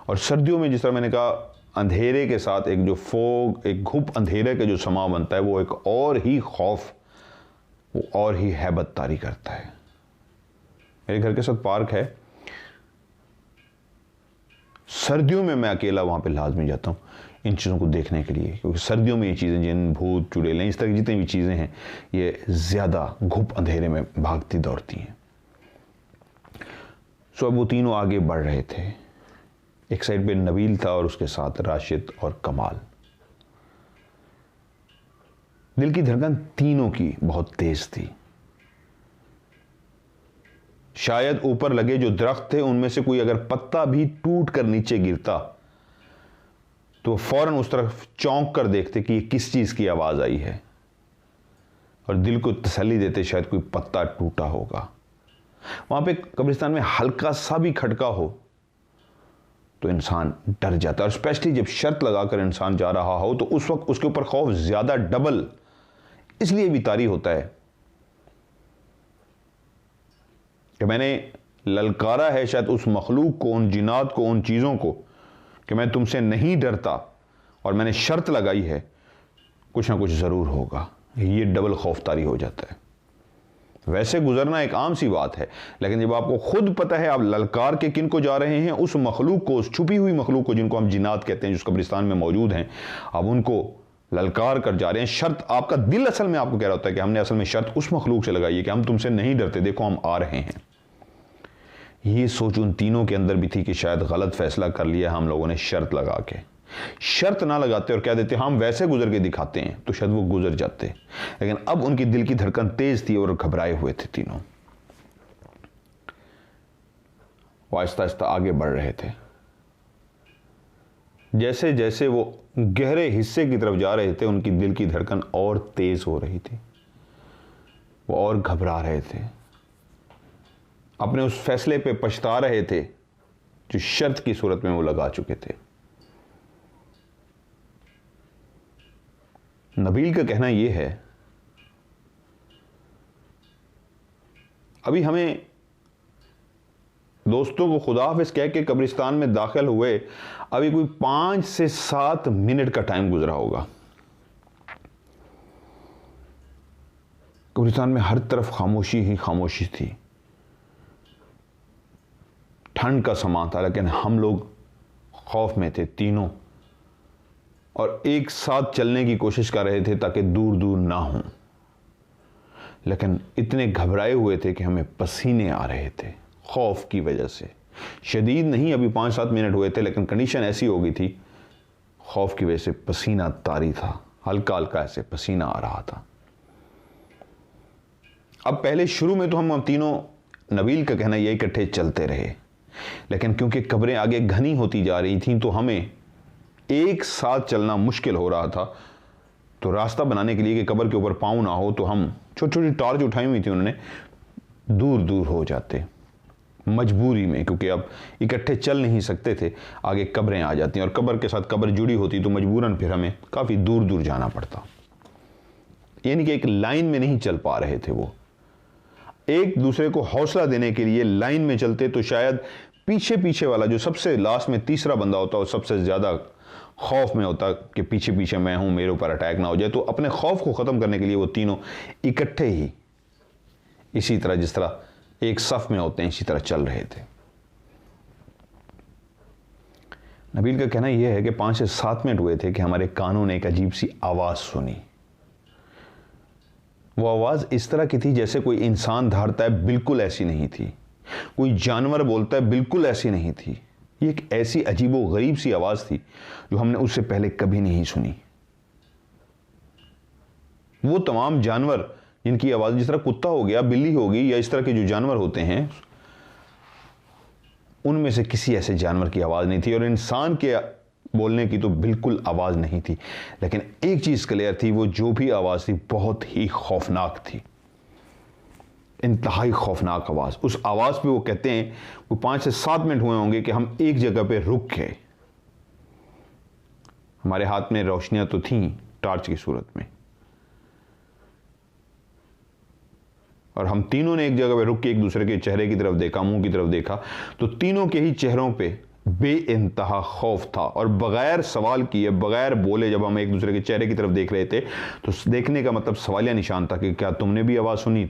Speaker 1: और सर्दियों में जिस तरह मैंने कहा अंधेरे के साथ एक जो फोग, एक घुप अंधेरे का जो समा बनता है वो एक और ही खौफ, वो और ही हैबत तारी करता है। मेरे घर के साथ पार्क है, सर्दियों में मैं अकेला वहाँ पे लाजमी जाता हूँ इन चीज़ों को देखने के लिए, क्योंकि सर्दियों में ये चीज़ें, जिन भूत चुड़ैलें इस तरह की जितनी भी चीज़ें हैं, ये ज़्यादा घुप अंधेरे में भागती दौड़ती हैं। सो अब वो तीनों आगे बढ़ रहे थे। एक साइड पे नबील था और उसके साथ राशिद और कमाल। दिल की धड़कन तीनों की बहुत तेज थी। शायद ऊपर लगे जो दरख्त थे उनमें से कोई अगर पत्ता भी टूट कर नीचे गिरता तो फौरन उस तरफ चौंक कर देखते कि ये किस चीज की आवाज आई है और दिल को तसल्ली देते शायद कोई पत्ता टूटा होगा। वहां पे कब्रिस्तान में हल्का सा भी खटका हो तो इंसान डर जाता है, और स्पेशली जब शर्त लगाकर इंसान जा रहा हो तो उस वक्त उसके ऊपर खौफ ज्यादा डबल इसलिए भी तारी होता है कि मैंने ललकारा है शायद उस मखलूक को, उन जिन्नात को, उन चीज़ों को कि मैं तुमसे नहीं डरता, और मैंने शर्त लगाई है कुछ ना कुछ ज़रूर होगा। ये डबल खौफतारी हो जाता है। वैसे गुजरना एक आम सी बात है, लेकिन जब आपको खुद पता है आप ललकार के किन को जा रहे हैं, उस मखलूक को, उस छुपी हुई मखलूक को जिनको हम जिन्नात कहते हैं, जिस कब्रिस्तान में मौजूद हैं, आप उनको ललकार कर जा रहे हैं। शर्त आपका दिल असल में आपको कह रहा होता है कि हमने असल में शर्त उस मखलूक से लगाई है कि हम तुमसे नहीं डरते, देखो हम आ रहे हैं। ये सोच उन तीनों के अंदर भी थी कि शायद गलत फैसला कर लिया हम लोगों ने शर्त लगा के। शर्त ना लगाते और कह देते हम वैसे गुजर के दिखाते हैं तो शायद वो गुजर जाते, लेकिन अब उनकी दिल की धड़कन तेज थी और घबराए हुए थे तीनों। वो आहिस्ता आहिस्ता आगे बढ़ रहे थे। जैसे जैसे वो गहरे हिस्से की तरफ जा रहे थे उनकी दिल की धड़कन और तेज हो रही थी, वो और घबरा रहे थे, अपने उस फैसले पे पछता रहे थे जो शर्त की सूरत में वो लगा चुके थे। नबील का कहना यह है अभी हमें दोस्तों को खुदा हाफिज कह के कब्रिस्तान में दाखिल हुए अभी कोई 5 से 7 मिनट का टाइम गुजरा होगा। कब्रिस्तान में हर तरफ खामोशी ही खामोशी थी, ठंड का समा था, लेकिन हम लोग खौफ में थे तीनों और एक साथ चलने की कोशिश कर रहे थे ताकि दूर दूर ना हों, लेकिन इतने घबराए हुए थे कि हमें पसीने आ रहे थे खौफ की वजह से। शदीद नहीं, अभी 5-7 मिनट हुए थे, लेकिन कंडीशन ऐसी हो गई थी, खौफ की वजह से पसीना तारी था, हल्का हल्का ऐसे पसीना आ रहा था। अब पहले शुरू में तो हम तीनों, नबील का कहना ये, इकट्ठे चलते रहे, लेकिन क्योंकि कब्रें आगे घनी होती जा रही थीं तो हमें एक साथ चलना मुश्किल हो रहा था। तो रास्ता बनाने के लिए कि कब्र के ऊपर पाँव ना हो तो हम छोटी छोटी टॉर्च उठाई हुई थी उन्होंने, दूर दूर हो जाते मजबूरी में, क्योंकि अब इकट्ठे चल नहीं सकते थे, आगे कब्रें आ जाती और कब्र के साथ कब्र जुड़ी होती तो मजबूरन फिर हमें काफ़ी दूर दूर जाना पड़ता। यानी कि एक लाइन में नहीं चल पा रहे थे वो। एक दूसरे को हौसला देने के लिए लाइन में चलते तो शायद पीछे पीछे वाला जो सबसे लास्ट में तीसरा बंदा होता वो सबसे ज़्यादा खौफ में होता कि पीछे पीछे मैं हूं, मेरे ऊपर अटैक ना हो जाए। तो अपने खौफ को ख़त्म करने के लिए वो तीनों इकट्ठे ही इसी तरह, जिस तरह एक सफ में होते हैं, इसी तरह चल रहे थे। नबील का कहना यह है कि 5 से 7 मिनट हुए थे कि हमारे कानों ने एक अजीब सी आवाज़ सुनी। वो आवाज़ इस तरह की थी जैसे कोई इंसान दहाड़ता है, बिल्कुल ऐसी नहीं थी। कोई जानवर बोलता है, बिल्कुल ऐसी नहीं थी। ये एक ऐसी अजीबो गरीब सी आवाज़ थी जो हमने उससे पहले कभी नहीं सुनी। वो तमाम जानवर जिनकी आवाज़, जिस तरह कुत्ता हो गया, बिल्ली होगी, या इस तरह के जो जानवर होते हैं, उनमें से किसी ऐसे जानवर की आवाज़ नहीं थी, और इंसान के बोलने की तो बिल्कुल आवाज़ नहीं थी। लेकिन एक चीज़ क्लियर थी, वो जो भी आवाज़ थी बहुत ही खौफनाक थी, इंतहाई खौफनाक आवाज़। उस आवाज़ पे वो कहते हैं वो 5 से 7 मिनट हुए होंगे कि हम एक जगह पे रुक गए। हमारे हाथ में रोशनियां तो थीं टार्च की सूरत में, और हम तीनों ने एक जगह पे रुक के एक दूसरे के चेहरे की तरफ देखा, मुंह की तरफ देखा, तो तीनों के ही चेहरों पे बेइंतहा खौफ था। और बगैर सवाल किए, बगैर बोले, जब हम एक दूसरे के चेहरे की तरफ देख रहे थे तो देखने का मतलब सवालिया निशान था कि क्या तुमने भी आवाज़ सुनी,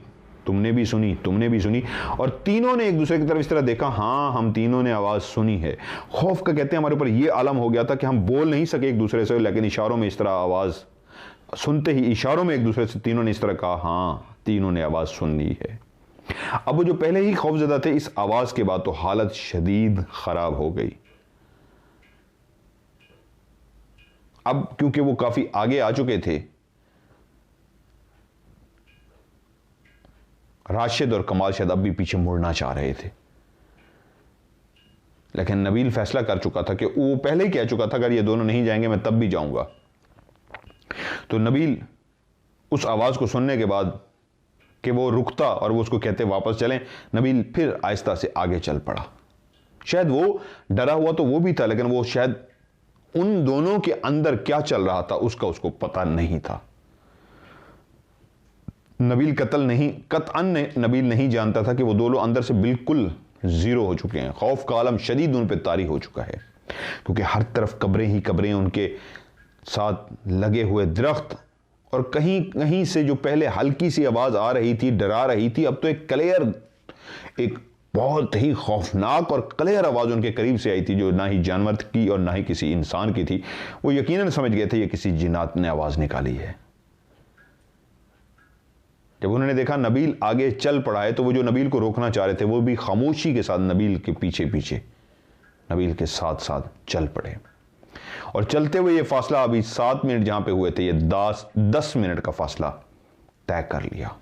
Speaker 1: तुमने भी सुनी, तुमने भी सुनी। और तीनों ने एक दूसरे की तरफ इस तरह देखा, हाँ हम तीनों ने आवाज़ सुनी है। खौफ का कहते हैं हमारे ऊपर यह आलम हो गया था कि हम बोल नहीं सके एक दूसरे से, लेकिन इशारों में इस तरह आवाज़ सुनते ही इशारों में एक दूसरे से तीनों ने इस तरह कहा, हाँ तीनों ने आवाज़ सुन ली है। अब वो जो पहले ही खौफजदा थे, इस आवाज़ के बाद तो हालत शदीद खराब हो गई। अब क्योंकि वो काफ़ी आगे आ चुके थे, राशिद और कमाल शायद अब भी पीछे मुड़ना चाह रहे थे, लेकिन नबील फैसला कर चुका था कि वो पहले ही कह चुका था अगर ये दोनों नहीं जाएंगे मैं तब भी जाऊंगा। तो नबील उस आवाज़ को सुनने के बाद कि वो रुकता और वो उसको कहते वापस चलें, नबील फिर आहिस्ता से आगे चल पड़ा। शायद वो डरा हुआ तो वो भी था, लेकिन वो शायद उन दोनों के अंदर क्या चल रहा था उसका उसको पता नहीं था। नबील कतअन नबील नहीं जानता था कि वो दोनों अंदर से बिल्कुल जीरो हो चुके हैं। खौफ का आलम शदीद उन पर तारी हो चुका है, क्योंकि हर तरफ कब्रें ही कब्रें, उनके साथ लगे हुए दरख्त, और कहीं कहीं से जो पहले हल्की सी आवाज़ आ रही थी, डरा रही थी, अब तो एक क्लियर, एक बहुत ही खौफनाक और क्लियर आवाज़ उनके करीब से आई थी, जो ना ही जानवर की और ना ही किसी इंसान की थी। वो यकीनन समझ गए थे ये किसी जिन्नात ने आवाज़ निकाली है। जब उन्होंने देखा नबील आगे चल पड़ा है, तो वो जो नबील को रोकना चाह रहे थे वो भी खामोशी के साथ नबील के पीछे पीछे, नबील के साथ साथ चल पड़े। और चलते हुए ये फासला अभी 7 मिनट जहां पे हुए थे, ये 10 मिनट का फासला तय कर लिया।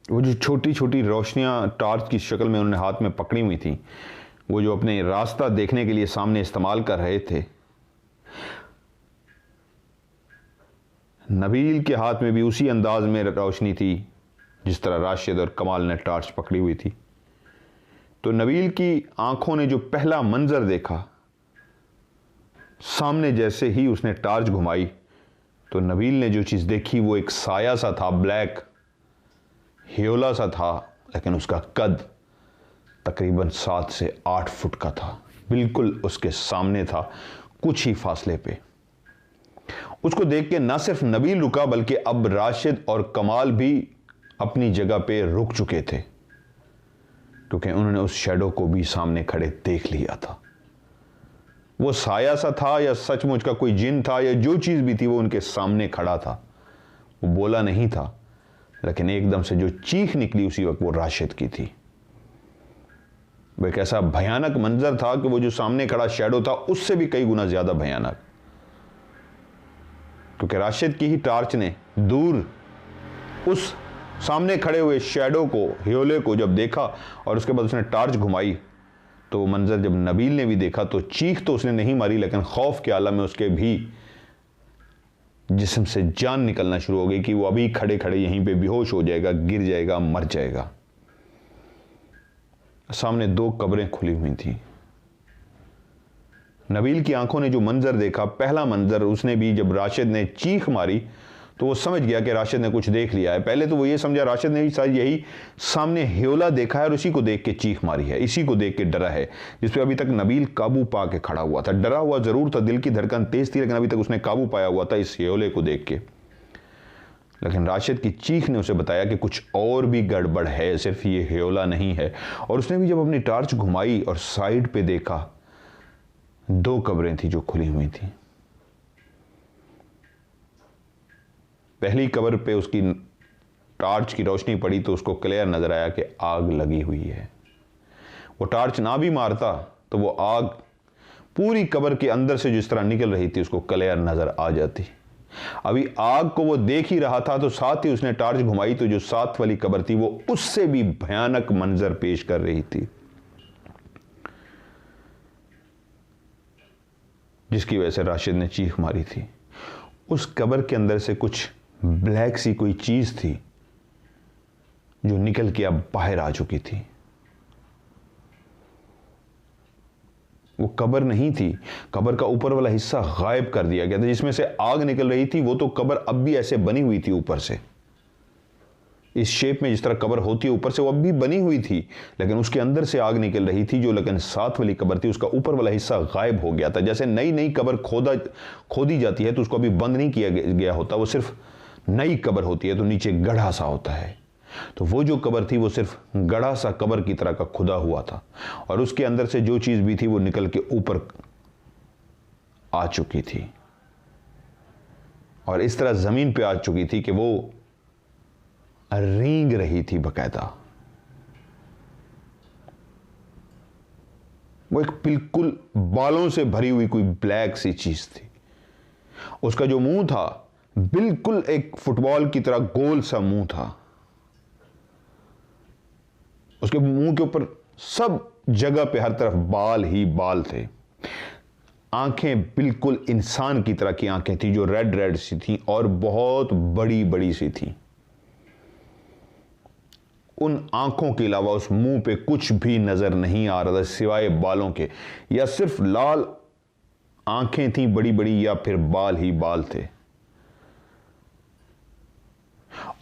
Speaker 1: वो जो छोटी छोटी रोशनियां टॉर्च की शक्ल में उन्होंने हाथ में पकड़ी हुई थी, वो जो अपने रास्ता देखने के लिए सामने इस्तेमाल कर रहे थे, नबील के हाथ में भी उसी अंदाज में रोशनी थी जिस तरह राशिद और कमाल ने टॉर्च पकड़ी हुई थी। तो नबील की आंखों ने जो पहला मंजर देखा, सामने जैसे ही उसने टॉर्च घुमाई तो नबील ने जो चीज़ देखी वो एक साया सा था, ब्लैक ह्योला सा था, लेकिन उसका कद तकरीबन 7 से 8 फुट का था। बिल्कुल उसके सामने था, कुछ ही फासले पे। उसको देख के ना सिर्फ नबील रुका, बल्कि अब राशिद और कमाल भी अपनी जगह पे रुक चुके थे, क्योंकि उन्होंने उस शैडो को भी सामने खड़े देख लिया था। वो साया सा था या सचमुच का कोई जिन था, या जो चीज़ भी थी वो उनके सामने खड़ा था। वो बोला नहीं था, लेकिन एकदम से जो चीख निकली उसी वक्त वो राशिद की थी। वो एक ऐसा भयानक मंजर था कि वो जो सामने खड़ा शैडो था उससे भी कई गुना ज़्यादा भयानक, क्योंकि राशिद की ही टार्च ने दूर उस सामने खड़े हुए शैडो को, ह्योले को जब देखा और उसके बाद उसने टार्च घुमाई, तो वो मंजर जब नबील ने भी देखा तो चीख तो उसने नहीं मारी, लेकिन खौफ के आलम में उसके भी जिस्म से जान निकलना शुरू हो गई कि वो अभी खड़े खड़े यहीं पे बेहोश हो जाएगा, गिर जाएगा, मर जाएगा। सामने 2 कब्रें खुली हुई थी। नबील की आंखों ने जो मंजर देखा, पहला मंजर, उसने भी जब राशिद ने चीख मारी तो वो समझ गया कि राशिद ने कुछ देख लिया है। पहले तो वो ये समझा राशिद ने भी शायद यही सामने ह्योला देखा है और उसी को देख के चीख मारी है, इसी को देख के डरा है, जिस पे अभी तक नबील काबू पा के खड़ा हुआ था। डरा हुआ जरूर था, दिल की धड़कन तेज थी, लेकिन अभी तक उसने काबू पाया हुआ था इस ह्योले को देख के। लेकिन राशिद की चीख ने उसे बताया कि कुछ और भी गड़बड़ है, सिर्फ ये ह्योला नहीं है। और उसने भी जब अपनी टार्च घुमाई और साइड पे देखा, 2 कब्रें थी जो खुली हुई थी। पहली कब्र पे उसकी टार्च की रोशनी पड़ी तो उसको क्लियर नजर आया कि आग लगी हुई है। वो टार्च ना भी मारता तो वो आग पूरी कब्र के अंदर से जिस तरह निकल रही थी उसको क्लियर नजर आ जाती। अभी आग को वो देख ही रहा था तो साथ ही उसने टार्च घुमाई तो जो साथ वाली कब्र थी वो उससे भी भयानक मंजर पेश कर रही थी, जिसकी वजह से राशिद ने चीख मारी थी। उस कब्र के अंदर से कुछ ब्लैक सी कोई चीज थी जो निकल के अब बाहर आ चुकी थी। वो कब्र नहीं थी, कब्र का ऊपर वाला हिस्सा गायब कर दिया गया था। जिसमें से आग निकल रही थी वो तो कब्र अब भी ऐसे बनी हुई थी, ऊपर से इस शेप में जिस तरह कब्र होती है ऊपर से वो अब भी बनी हुई थी, लेकिन उसके अंदर से आग निकल रही थी। जो लेकिन साथ वाली कब्र थी उसका ऊपर वाला हिस्सा गायब हो गया था। जैसे नई नई कब्र खोदी जाती है तो उसको अभी बंद नहीं किया गया होता, वो सिर्फ नई कब्र होती है तो नीचे गड्ढा सा होता है। तो वो जो कब्र थी वो सिर्फ गड़ा सा कब्र की तरह का खुदा हुआ था और उसके अंदर से जो चीज भी थी वो निकल के ऊपर आ चुकी थी और इस तरह जमीन पे आ चुकी थी कि वो रेंग रही थी बकायदा। वो एक बिल्कुल बालों से भरी हुई कोई ब्लैक सी चीज थी। उसका जो मुंह था बिल्कुल एक फुटबॉल की तरह गोल सा मुंह था। उसके मुंह के ऊपर सब जगह पे हर तरफ बाल ही बाल थे। आंखें बिल्कुल इंसान की तरह की आंखें थी जो रेड रेड सी थी और बहुत बड़ी बड़ी सी थी। उन आंखों के अलावा उस मुंह पे कुछ भी नजर नहीं आ रहा था सिवाय बालों के, या सिर्फ लाल आंखें थी बड़ी बड़ी या फिर बाल ही बाल थे।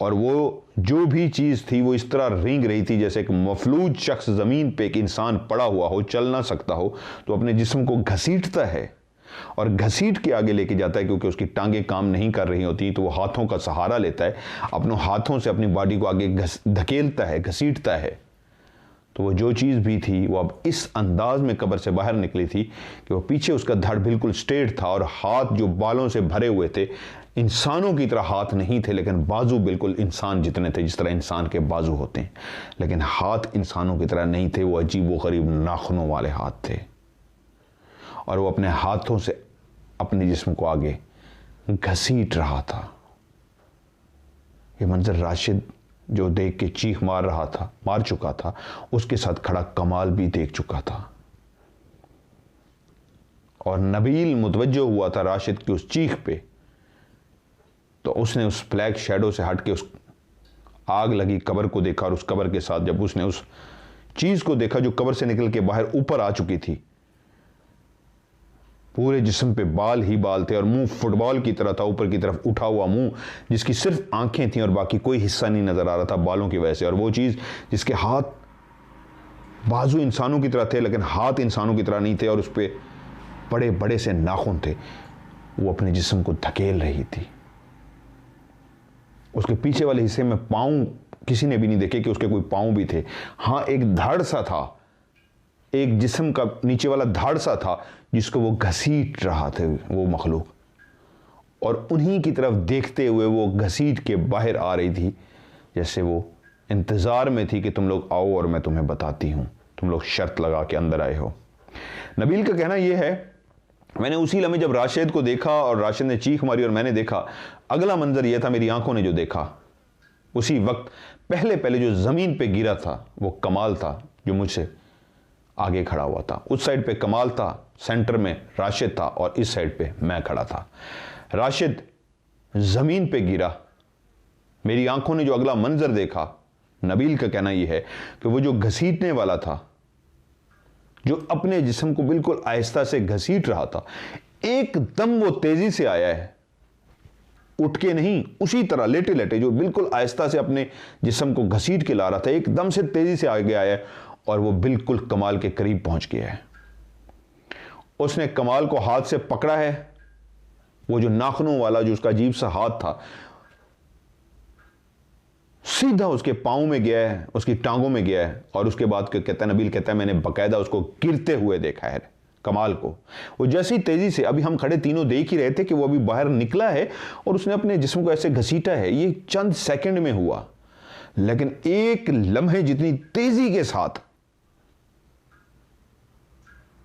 Speaker 1: और वो जो भी चीज थी वो इस तरह रेंग रही थी जैसे एक मफलूज शख्स जमीन पे एक इंसान पड़ा हुआ हो, चल ना सकता हो तो अपने जिस्म को घसीटता है और घसीट के आगे लेके जाता है, क्योंकि उसकी टांगें काम नहीं कर रही होती तो वो हाथों का सहारा लेता है, अपने हाथों से अपनी बॉडी को आगे धकेलता है, घसीटता है। तो वो जो चीज़ भी थी वो अब इस अंदाज में कब्र से बाहर निकली थी कि वो पीछे उसका धड़ बिल्कुल स्ट्रेट था और हाथ जो बालों से भरे हुए थे, इंसानों की तरह हाथ नहीं थे लेकिन बाजू बिल्कुल इंसान जितने थे, जिस तरह इंसान के बाजू होते हैं, लेकिन हाथ इंसानों की तरह नहीं थे। वो अजीब व गरीब नाखूनों वाले हाथ थे और वो अपने हाथों से अपने जिस्म को आगे घसीट रहा था। ये मंजर राशिद जो देख के चीख मार चुका था, उसके साथ खड़ा कमाल भी देख चुका था और नबील मुतवज्जो हुआ था राशिद की उस चीख पे। तो उसने उस ब्लैक शैडो से हट के उस आग लगी कब्र को देखा और उस कब्र के साथ जब उसने उस चीज को देखा जो कब्र से निकल के बाहर ऊपर आ चुकी थी, पूरे जिस्म पे बाल ही बाल थे और मुंह फुटबॉल की तरह था, ऊपर की तरफ उठा हुआ मुंह जिसकी सिर्फ आंखें थीं और बाकी कोई हिस्सा नहीं नजर आ रहा था बालों की वजह से। और वो चीज जिसके हाथ बाजू इंसानों की तरह थे लेकिन हाथ इंसानों की तरह नहीं थे और उस पर बड़े बड़े से नाखून थे, वो अपने जिस्म को धकेल रही थी। उसके पीछे वाले हिस्से में पांव किसी ने भी नहीं देखे कि उसके कोई पांव भी थे। हाँ, एक धड़ सा था, एक जिस्म का नीचे वाला धड़ सा था जिसको वो घसीट रहा था वो मखलूक, और उन्हीं की तरफ देखते हुए वो घसीट के बाहर आ रही थी, जैसे वो इंतजार में थी कि तुम लोग आओ और मैं तुम्हें बताती हूं, तुम लोग शर्त लगा के अंदर आए हो। नबील का कहना यह है, मैंने उसी लम्हे जब राशिद को देखा और राशिद ने चीख मारी और मैंने देखा, अगला मंजर यह था, मेरी आंखों ने जो देखा उसी वक्त पहले पहले जो जमीन पे गिरा था वो कमाल था जो मुझसे आगे खड़ा हुआ था। उस साइड पे कमाल था, सेंटर में राशिद था और इस साइड पे मैं खड़ा था। राशिद जमीन पे गिरा, मेरी आंखों ने जो अगला मंजर देखा, नबील का कहना यह है कि वो जो घसीटने वाला था, जो अपने जिस्म को बिल्कुल आहिस्ता से घसीट रहा था, एकदम वो तेजी से आया है, उठ के नहीं, उसी तरह लेटे लेटे जो बिल्कुल आहिस्ता से अपने जिस्म को घसीट के ला रहा था, एकदम से तेजी से आगे आया है और वो बिल्कुल कमाल के करीब पहुंच गया है। उसने कमाल को हाथ से पकड़ा है, वो जो नाखूनों वाला जो उसका अजीब सा हाथ था सीधा उसके पाँव में गया है, उसकी टांगों में गया है। और उसके बाद कहता है, नबील कहता है, मैंने बाकायदा उसको गिरते हुए देखा है। कमाल को वो जैसी तेजी से, अभी हम खड़े तीनों देख ही रहे थे कि वो अभी बाहर निकला है और उसने अपने जिस्म को ऐसे घसीटा है। ये चंद सेकंड में हुआ, लेकिन एक लम्हे जितनी तेजी के साथ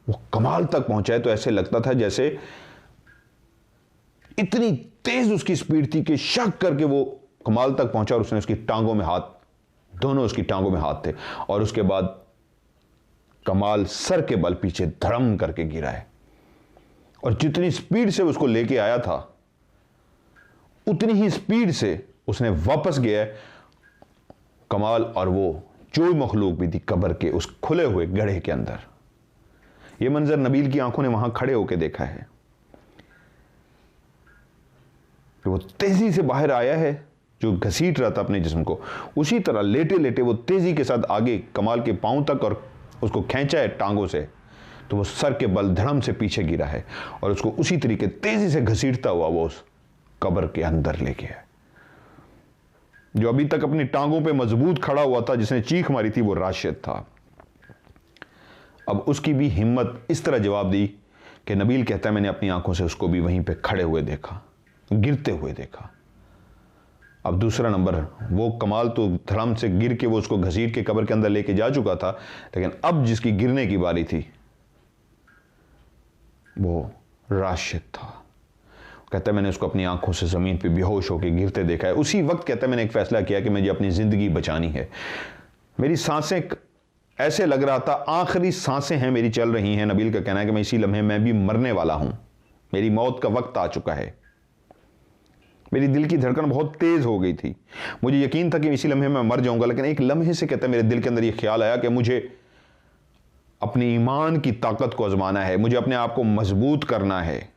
Speaker 1: वो कमाल तक पहुंचा है, तो ऐसे लगता था जैसे इतनी तेज उसकी स्पीड थी कि शक करके वो कमाल तक पहुंचा और उसने उसकी टांगों में हाथ, दोनों उसकी टांगों में हाथ थे। और उसके बाद कमाल सर के बल पीछे धड़म करके गिरा है। और जितनी स्पीड से उसको लेके आया था उतनी ही स्पीड से उसने वापस गया है कमाल। और वो जो मखलूक भी थी कब्र के उस खुले हुए गड्ढे के अंदर। यह मंजर नबील की आंखों ने वहां खड़े होकर देखा है कि वो तेजी से बाहर आया है, जो घसीट रहा था अपने जिस्म को, उसी तरह लेटे लेटे वो तेजी के साथ आगे कमाल के पांव तक और उसको खींचा है टांगों से, तो वो सर के बल धड़म से पीछे गिरा है और उसको उसी तरीके तेजी से घसीटता हुआ वो उस कब्र के अंदर ले गया है। जो अभी तक अपनी टांगों पे मजबूत खड़ा हुआ था, जिसने चीख मारी थी, वो राशिद था। अब उसकी भी हिम्मत इस तरह जवाब दी कि नबील कहता है, मैंने अपनी आंखों से उसको भी वहीं पे खड़े हुए देखा, गिरते हुए देखा। अब दूसरा नंबर, वो कमाल तो धड़म से गिर के वो उसको घसीट के कब्र के अंदर लेके जा चुका था, लेकिन अब जिसकी गिरने की बारी थी वो राशिद था। कहता है, मैंने उसको अपनी आंखों से जमीन पे बेहोश होकर गिरते देखा है। उसी वक्त कहता है, मैंने एक फैसला किया कि मुझे अपनी जिंदगी बचानी है। मेरी सांसें, ऐसे लग रहा था आखिरी सांसें हैं मेरी चल रही हैं। नबील का कहना है कि मैं इसी लम्हे मैं भी मरने वाला हूं, मेरी मौत का वक्त आ चुका है। मेरी दिल की धड़कन बहुत तेज हो गई थी, मुझे यकीन था कि इसी लम्हे में मर जाऊंगा। लेकिन एक लम्हे से कहता है, मेरे दिल के अंदर यह ख्याल आया कि मुझे अपनी ईमान की ताकत को आजमाना है, मुझे अपने आप को मजबूत करना है,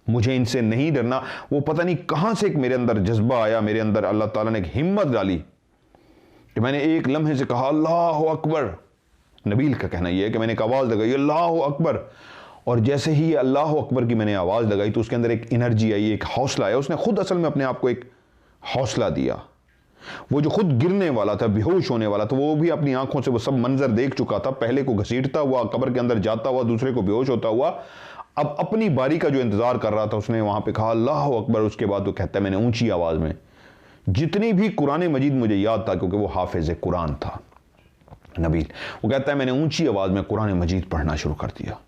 Speaker 1: मुझे इनसे नहीं डरना। वो पता नहीं कहां से एक मेरे अंदर जज्बा आया, मेरे अंदर अल्लाह ताला ने एक हिम्मत डाली कि मैंने एक लम्हे से कहा अल्लाह अकबर। नबील का कहना यह है कि मैंने एक आवाज लगाई अल्लाह अकबर, और जैसे ही ये अल्लाह अकबर की मैंने आवाज़ लगाई तो उसके अंदर एक एनर्जी आई, एक हौसला आया। उसने खुद असल में अपने आप को एक हौसला दिया। वो जो खुद गिरने वाला था, बेहोश होने वाला था, वो भी अपनी आंखों से वो सब मंजर देख चुका था। पहले को घसीटता हुआ कब्र के अंदर जाता हुआ, दूसरे को बेहोश होता हुआ, अब अपनी बारी का जो इंतजार कर रहा था, उसने वहां पर कहा अल्लाह अकबर। उसके बाद वो कहता है, मैंने ऊंची आवाज़ में जितनी भी कुरान मजीद मुझे याद था, क्योंकि वो हाफिज कुरान था नबील, वो कहता है, मैंने ऊंची आवाज़ में कुरान मजीद पढ़ना शुरू कर दिया।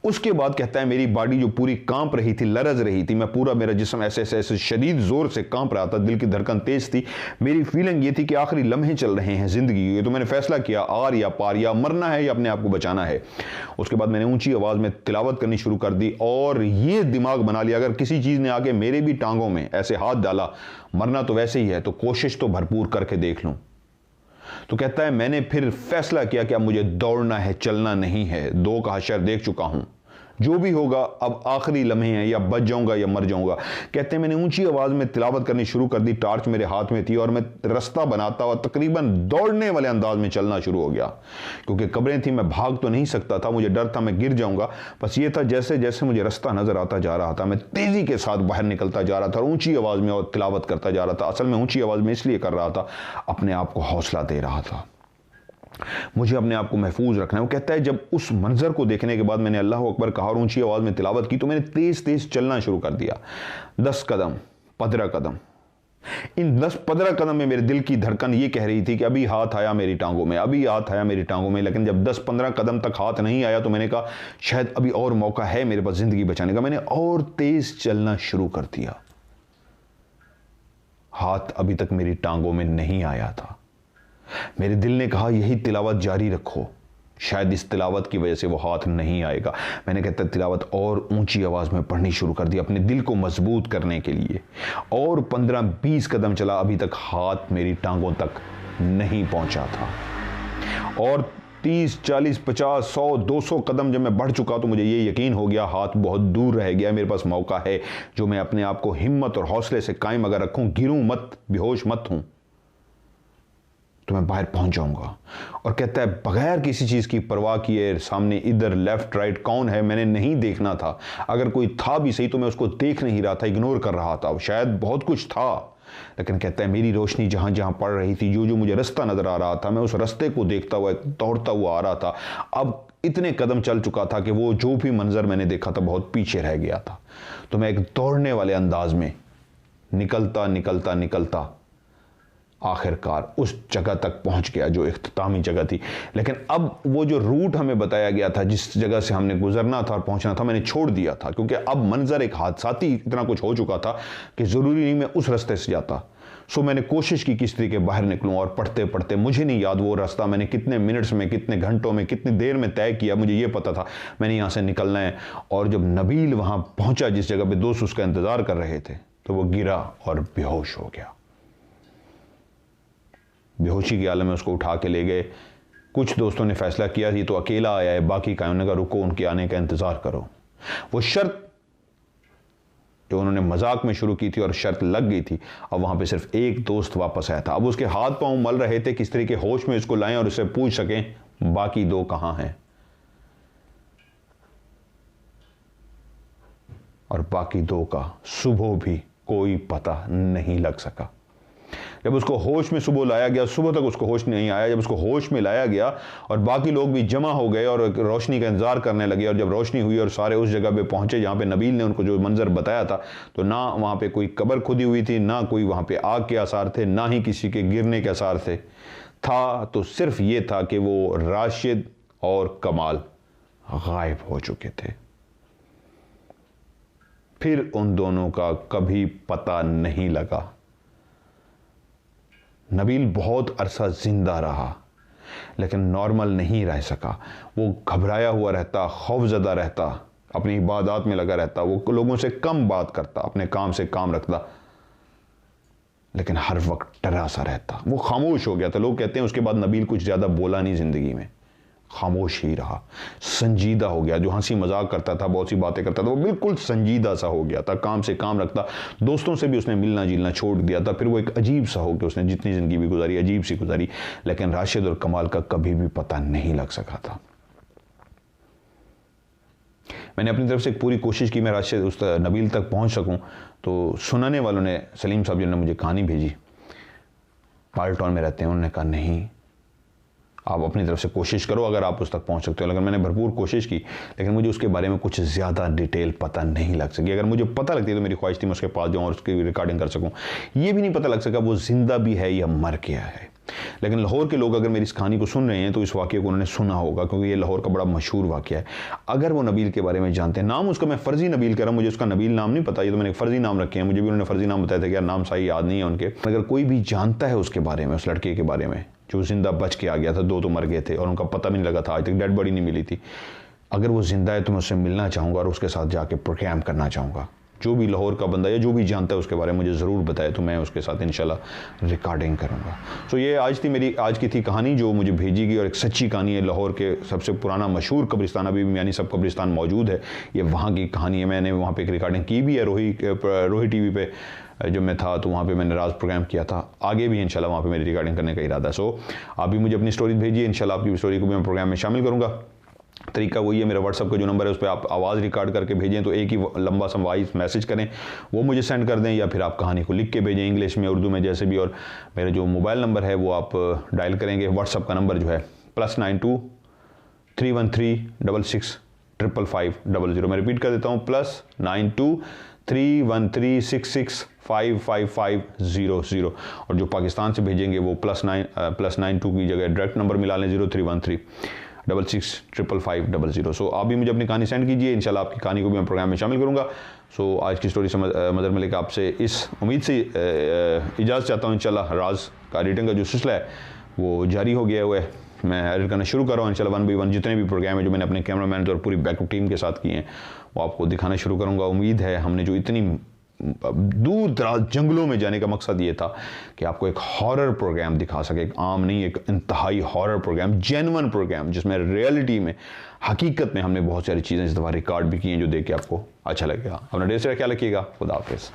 Speaker 1: उसके बाद कहता है, मेरी बॉडी जो पूरी कांप रही थी, लरज रही थी, मैं पूरा, मेरा जिस्म ऐसे ऐसे शदीद जोर से कांप रहा था, दिल की धड़कन तेज थी। मेरी फीलिंग ये थी कि आखिरी लम्हे चल रहे हैं जिंदगी के, तो मैंने फैसला किया आर या पार, या मरना है या अपने आप को बचाना है। उसके बाद मैंने ऊंची आवाज में तिलावत करनी शुरू कर दी और ये दिमाग बना लिया, अगर किसी चीज ने आके मेरे भी टांगों में ऐसे हाथ डाला, मरना तो वैसे ही है, तो कोशिश तो भरपूर करके देख लूं। तो कहता है, मैंने फिर फैसला किया कि अब मुझे दौड़ना है, चलना नहीं है। दो का हशर देख चुका हूं, जो भी होगा अब आखिरी लम्हे हैं, या बच जाऊंगा या मर जाऊंगा। कहते हैं, मैंने ऊंची आवाज में तिलावत करनी शुरू कर दी, टार्च मेरे हाथ में थी और मैं रास्ता बनाता हुआ तकरीबन दौड़ने वाले अंदाज में चलना शुरू हो गया, क्योंकि कब्रें थी, मैं भाग तो नहीं सकता था, मुझे डर था मैं गिर जाऊंगा। बस ये था, जैसे जैसे मुझे रास्ता नजर आता जा रहा था, मैं तेजी के साथ बाहर निकलता जा रहा था, ऊंची आवाज में और तिलावत करता जा रहा था। असल में ऊंची आवाज में इसलिए कर रहा था, अपने आप को हौसला दे रहा था, मुझे अपने आप को महफूज रखना है। वो कहता है, जब उस मंजर को देखने के बाद मैंने अल्लाह अकबर कहा और ऊंची आवाज में तिलावत की, तो मैंने तेज तेज चलना शुरू कर दिया। 10 कदम, 15 कदम। इन 10-15 कदम में मेरे दिल की धड़कन ये कह रही थी कि अभी हाथ आया मेरी टांगों में, अभी हाथ आया मेरी टांगों में। लेकिन जब 10-15 कदम तक हाथ नहीं आया तो मैंने कहा, शायद अभी और मौका है मेरे पास जिंदगी बचाने का। मैंने और तेज चलना शुरू कर दिया। हाथ अभी तक मेरी टांगों में नहीं आया था। मेरे दिल ने कहा, यही तिलावत जारी रखो, शायद इस तिलावत की वजह से वो हाथ नहीं आएगा। मैंने कहता तिलावत और ऊंची आवाज में पढ़नी शुरू कर दी अपने दिल को मजबूत करने के लिए, और 15-20 कदम चला, अभी तक हाथ मेरी टांगों तक नहीं पहुंचा था। और 30, 40, 50, 100, 200 कदम जब मैं बढ़ चुका तो मुझे ये यकीन हो गया, हाथ बहुत दूर रह गया, मेरे पास मौका है जो मैं अपने आप को हिम्मत और हौसले से कायम अगर रखूं, गिरूं मत, बेहोश मत हूं, तो मैं बाहर पहुंच जाऊंगा। और कहता है, बगैर किसी चीज की परवाह किए, सामने इधर लेफ्ट राइट कौन है मैंने नहीं देखना था, अगर कोई था भी सही तो मैं उसको देख नहीं रहा था, इग्नोर कर रहा था। शायद बहुत कुछ था लेकिन कहता है मेरी रोशनी जहाँ जहाँ पड़ रही थी, जो जो मुझे रास्ता नज़र आ रहा था, मैं उस रास्ते को देखता हुआ दौड़ता हुआ आ रहा था। अब इतने कदम चल चुका था कि वो जो भी मंजर मैंने देखा था बहुत पीछे रह गया था। तो मैं एक दौड़ने वाले अंदाज में निकलता निकलता निकलता आखिरकार उस जगह तक पहुंच गया जो इख्तितामी जगह थी। लेकिन अब वो जो रूट हमें बताया गया था, जिस जगह से हमने गुजरना था और पहुंचना था, मैंने छोड़ दिया था, क्योंकि अब मंजर एक हादसाती इतना कुछ हो चुका था कि ज़रूरी नहीं मैं उस रास्ते से जाता। सो मैंने कोशिश की किस तरीके बाहर निकलूं, और पढ़ते पढ़ते मुझे नहीं याद वो रास्ता मैंने कितने मिनट्स में, कितने घंटों में, कितनी देर में तय किया। मुझे ये पता था मैंने यहाँ से निकलना है। और जब नबील वहाँ पहुँचा जिस जगह पे दोस्त उसका इंतज़ार कर रहे थे, तो वो गिरा और बेहोश हो गया। बेहोशी के आलम में उसको उठा के ले गए। कुछ दोस्तों ने फैसला किया ये तो अकेला आया है, बाकी का उन्होंने कहा रुको, उनके आने का इंतज़ार करो। वो शर्त जो उन्होंने मजाक में शुरू की थी और शर्त लग गई थी, अब वहां पे सिर्फ एक दोस्त वापस आया था। अब उसके हाथ पांव मल रहे थे किस तरीके होश में इसको लाएं और उससे पूछ सकें बाकी दो कहां हैं। और बाकी दो का सुबह भी कोई पता नहीं लग सका। जब उसको होश में सुबह लाया गया, सुबह तक उसको होश नहीं आया। जब उसको होश में लाया गया और बाकी लोग भी जमा हो गए और रोशनी का इंतजार करने लगे, और जब रोशनी हुई और सारे उस जगह पे पहुंचे जहां पे नबील ने उनको जो मंजर बताया था, तो ना वहां पे कोई कब्र खुदी हुई थी, ना कोई वहां पे आग के आसार थे, ना ही किसी के गिरने के आसार थे। था तो सिर्फ ये था कि वो राशिद और कमाल गायब हो चुके थे। फिर उन दोनों का कभी पता नहीं लगा। नबील बहुत अरसा जिंदा रहा, लेकिन नॉर्मल नहीं रह सका। वो घबराया हुआ रहता, खौफजदा रहता, अपनी इबादत में लगा रहता, वो लोगों से कम बात करता, अपने काम से काम रखता, लेकिन हर वक्त डरा सा रहता। वो खामोश हो गया था। लोग कहते हैं उसके बाद नबील कुछ ज़्यादा बोला नहीं ज़िंदगी में, खामोश ही रहा, संजीदा हो गया। जो हंसी मजाक करता था, बहुत सी बातें करता था, वो बिल्कुल संजीदा सा हो गया था, काम से काम रखता। दोस्तों से भी उसने मिलना जुलना छोड़ दिया था। फिर वो एक अजीब सा हो गया, उसने जितनी ज़िंदगी भी गुजारी अजीब सी गुजारी। लेकिन राशिद और कमाल का कभी भी पता नहीं लग सका था। मैंने अपनी तरफ से एक पूरी कोशिश की मैं राशिद उस नबील तक पहुंच सकूं। तो सुनाने वालों ने, सलीम साहब जिन्होंने मुझे कहानी भेजी, पाल्टॉन में रहते हैं, उन्होंने कहा नहीं, आप अपनी तरफ से कोशिश करो अगर आप उस तक पहुंच सकते हो। लेकिन मैंने भरपूर कोशिश की, लेकिन मुझे उसके बारे में कुछ ज़्यादा डिटेल पता नहीं लग सकी। अगर मुझे पता लगती तो मेरी ख्वाहिश थी मैं उसके पास जाऊँ और उसकी रिकॉर्डिंग कर सकूँ। ये भी नहीं पता लग सका वो जिंदा भी है या मर गया है। लेकिन लाहौर के लोग अगर मेरी इस कहानी को सुन रहे हैं तो इस वाक़े को उन्होंने सुना होगा, क्योंकि ये लाहौर का बड़ा मशहूर वाक़या है। अगर वो नबील के बारे में जानते हैं, नाम उसका मैं फ़र्जी नबील कह रहा हूँ, मुझे उसका नबील नाम नहीं पता, ये तो मैंने एक फ़र्जी नाम रखे हैं। मुझे भी उन्होंने फ़र्जी नाम बताया था कि यार नाम सही याद नहीं है उनके। अगर कोई भी जानता है उसके बारे में, उस लड़के के बारे में जो जिंदा बच के आ गया था, दो तो मर गए थे और उनका पता भी नहीं लगा था, आज तक डेड बॉडी नहीं मिली थी, अगर वो जिंदा है तो मैं उससे मिलना चाहूँगा और उसके साथ जाके प्रोग्राम करना चाहूँगा। जो भी लाहौर का बंदा या जो भी जानता है उसके बारे में मुझे ज़रूर बताए, तो मैं उसके साथ इंशाल्लाह रिकॉर्डिंग करूँगा। तो ये आज की थी कहानी जो मुझे भेजी गई, और एक सच्ची कहानी है। लाहौर के सबसे पुराना मशहूर कब्रिस्तान, अभी भी यानी सब कब्रिस्तान मौजूद है, ये वहाँ की कहानी है। मैंने वहाँ पर एक रिकॉर्डिंग की भी है, रोही TV पे जब मैं था, तो वहाँ पे मैंने राज प्रोग्राम किया था। आगे भी इंशाल्लाह वहाँ पे मेरी रिकॉर्डिंग करने का इरादा है। सो आप भी मुझे अपनी स्टोरी भेजिए, इंशाल्लाह आपकी स्टोरी को भी मैं प्रोग्राम में शामिल करूँगा। तरीका वही है, मेरा व्हाट्सअप का जो नंबर है उस पर आप आवाज़ रिकॉर्ड करके भेजें, तो एक ही लंबा सा वॉइस मैसेज करें, वो मुझे सेंड कर दें, या फिर आप कहानी को लिख के भेजें, इंग्लिश में, उर्दू में, जैसे भी। और मेरा जो मोबाइल नंबर है वो आप डायल करेंगे। व्हाट्सअप का नंबर जो है +92 313 66 555 00। मैं रिपीट कर देता हूँ, +92 313 66 55500। और जो पाकिस्तान से भेजेंगे वो +92 की जगह डायरेक्ट नंबर मिला लें, 0313 66 55500। सो आप भी मुझे अपनी कहानी सेंड कीजिए, इंशाल्लाह आपकी कहानी को भी मैं प्रोग्राम में शामिल करूँगा। सो आज की स्टोरी से मज़हर मलिक आपसे इस उम्मीद से इजाज़त चाहता हूँ। इंशाल्लाह राज का एडिटिंग का जो सिलसिला है वो जारी हो गया हुआ है, मैं एडिट करना शुरू कर रहा हूँ। इंशाल्लाह 1 by 1 जितने भी प्रोग्राम है जो मैंने अपने कैमरामैन और पूरी बैकअप टीम के साथ किए हैं वो आपको दिखाना शुरू करूँगा। उम्मीद है हमने जो इतनी दूर दराज जंगलों में जाने का मकसद ये था कि आपको एक हॉरर प्रोग्राम दिखा सके, एक आम नहीं, एक इंतहाई हॉरर प्रोग्राम, जेन्युइन प्रोग्राम, जिसमें रियलिटी में, हकीकत में हमने बहुत सारी चीज़ें इस दफ़ा रिकॉर्ड भी की हैं जो देख के आपको अच्छा लगेगा। अपना ढेर सारा ख्याल रखिएगा। खुदा हाफिज़।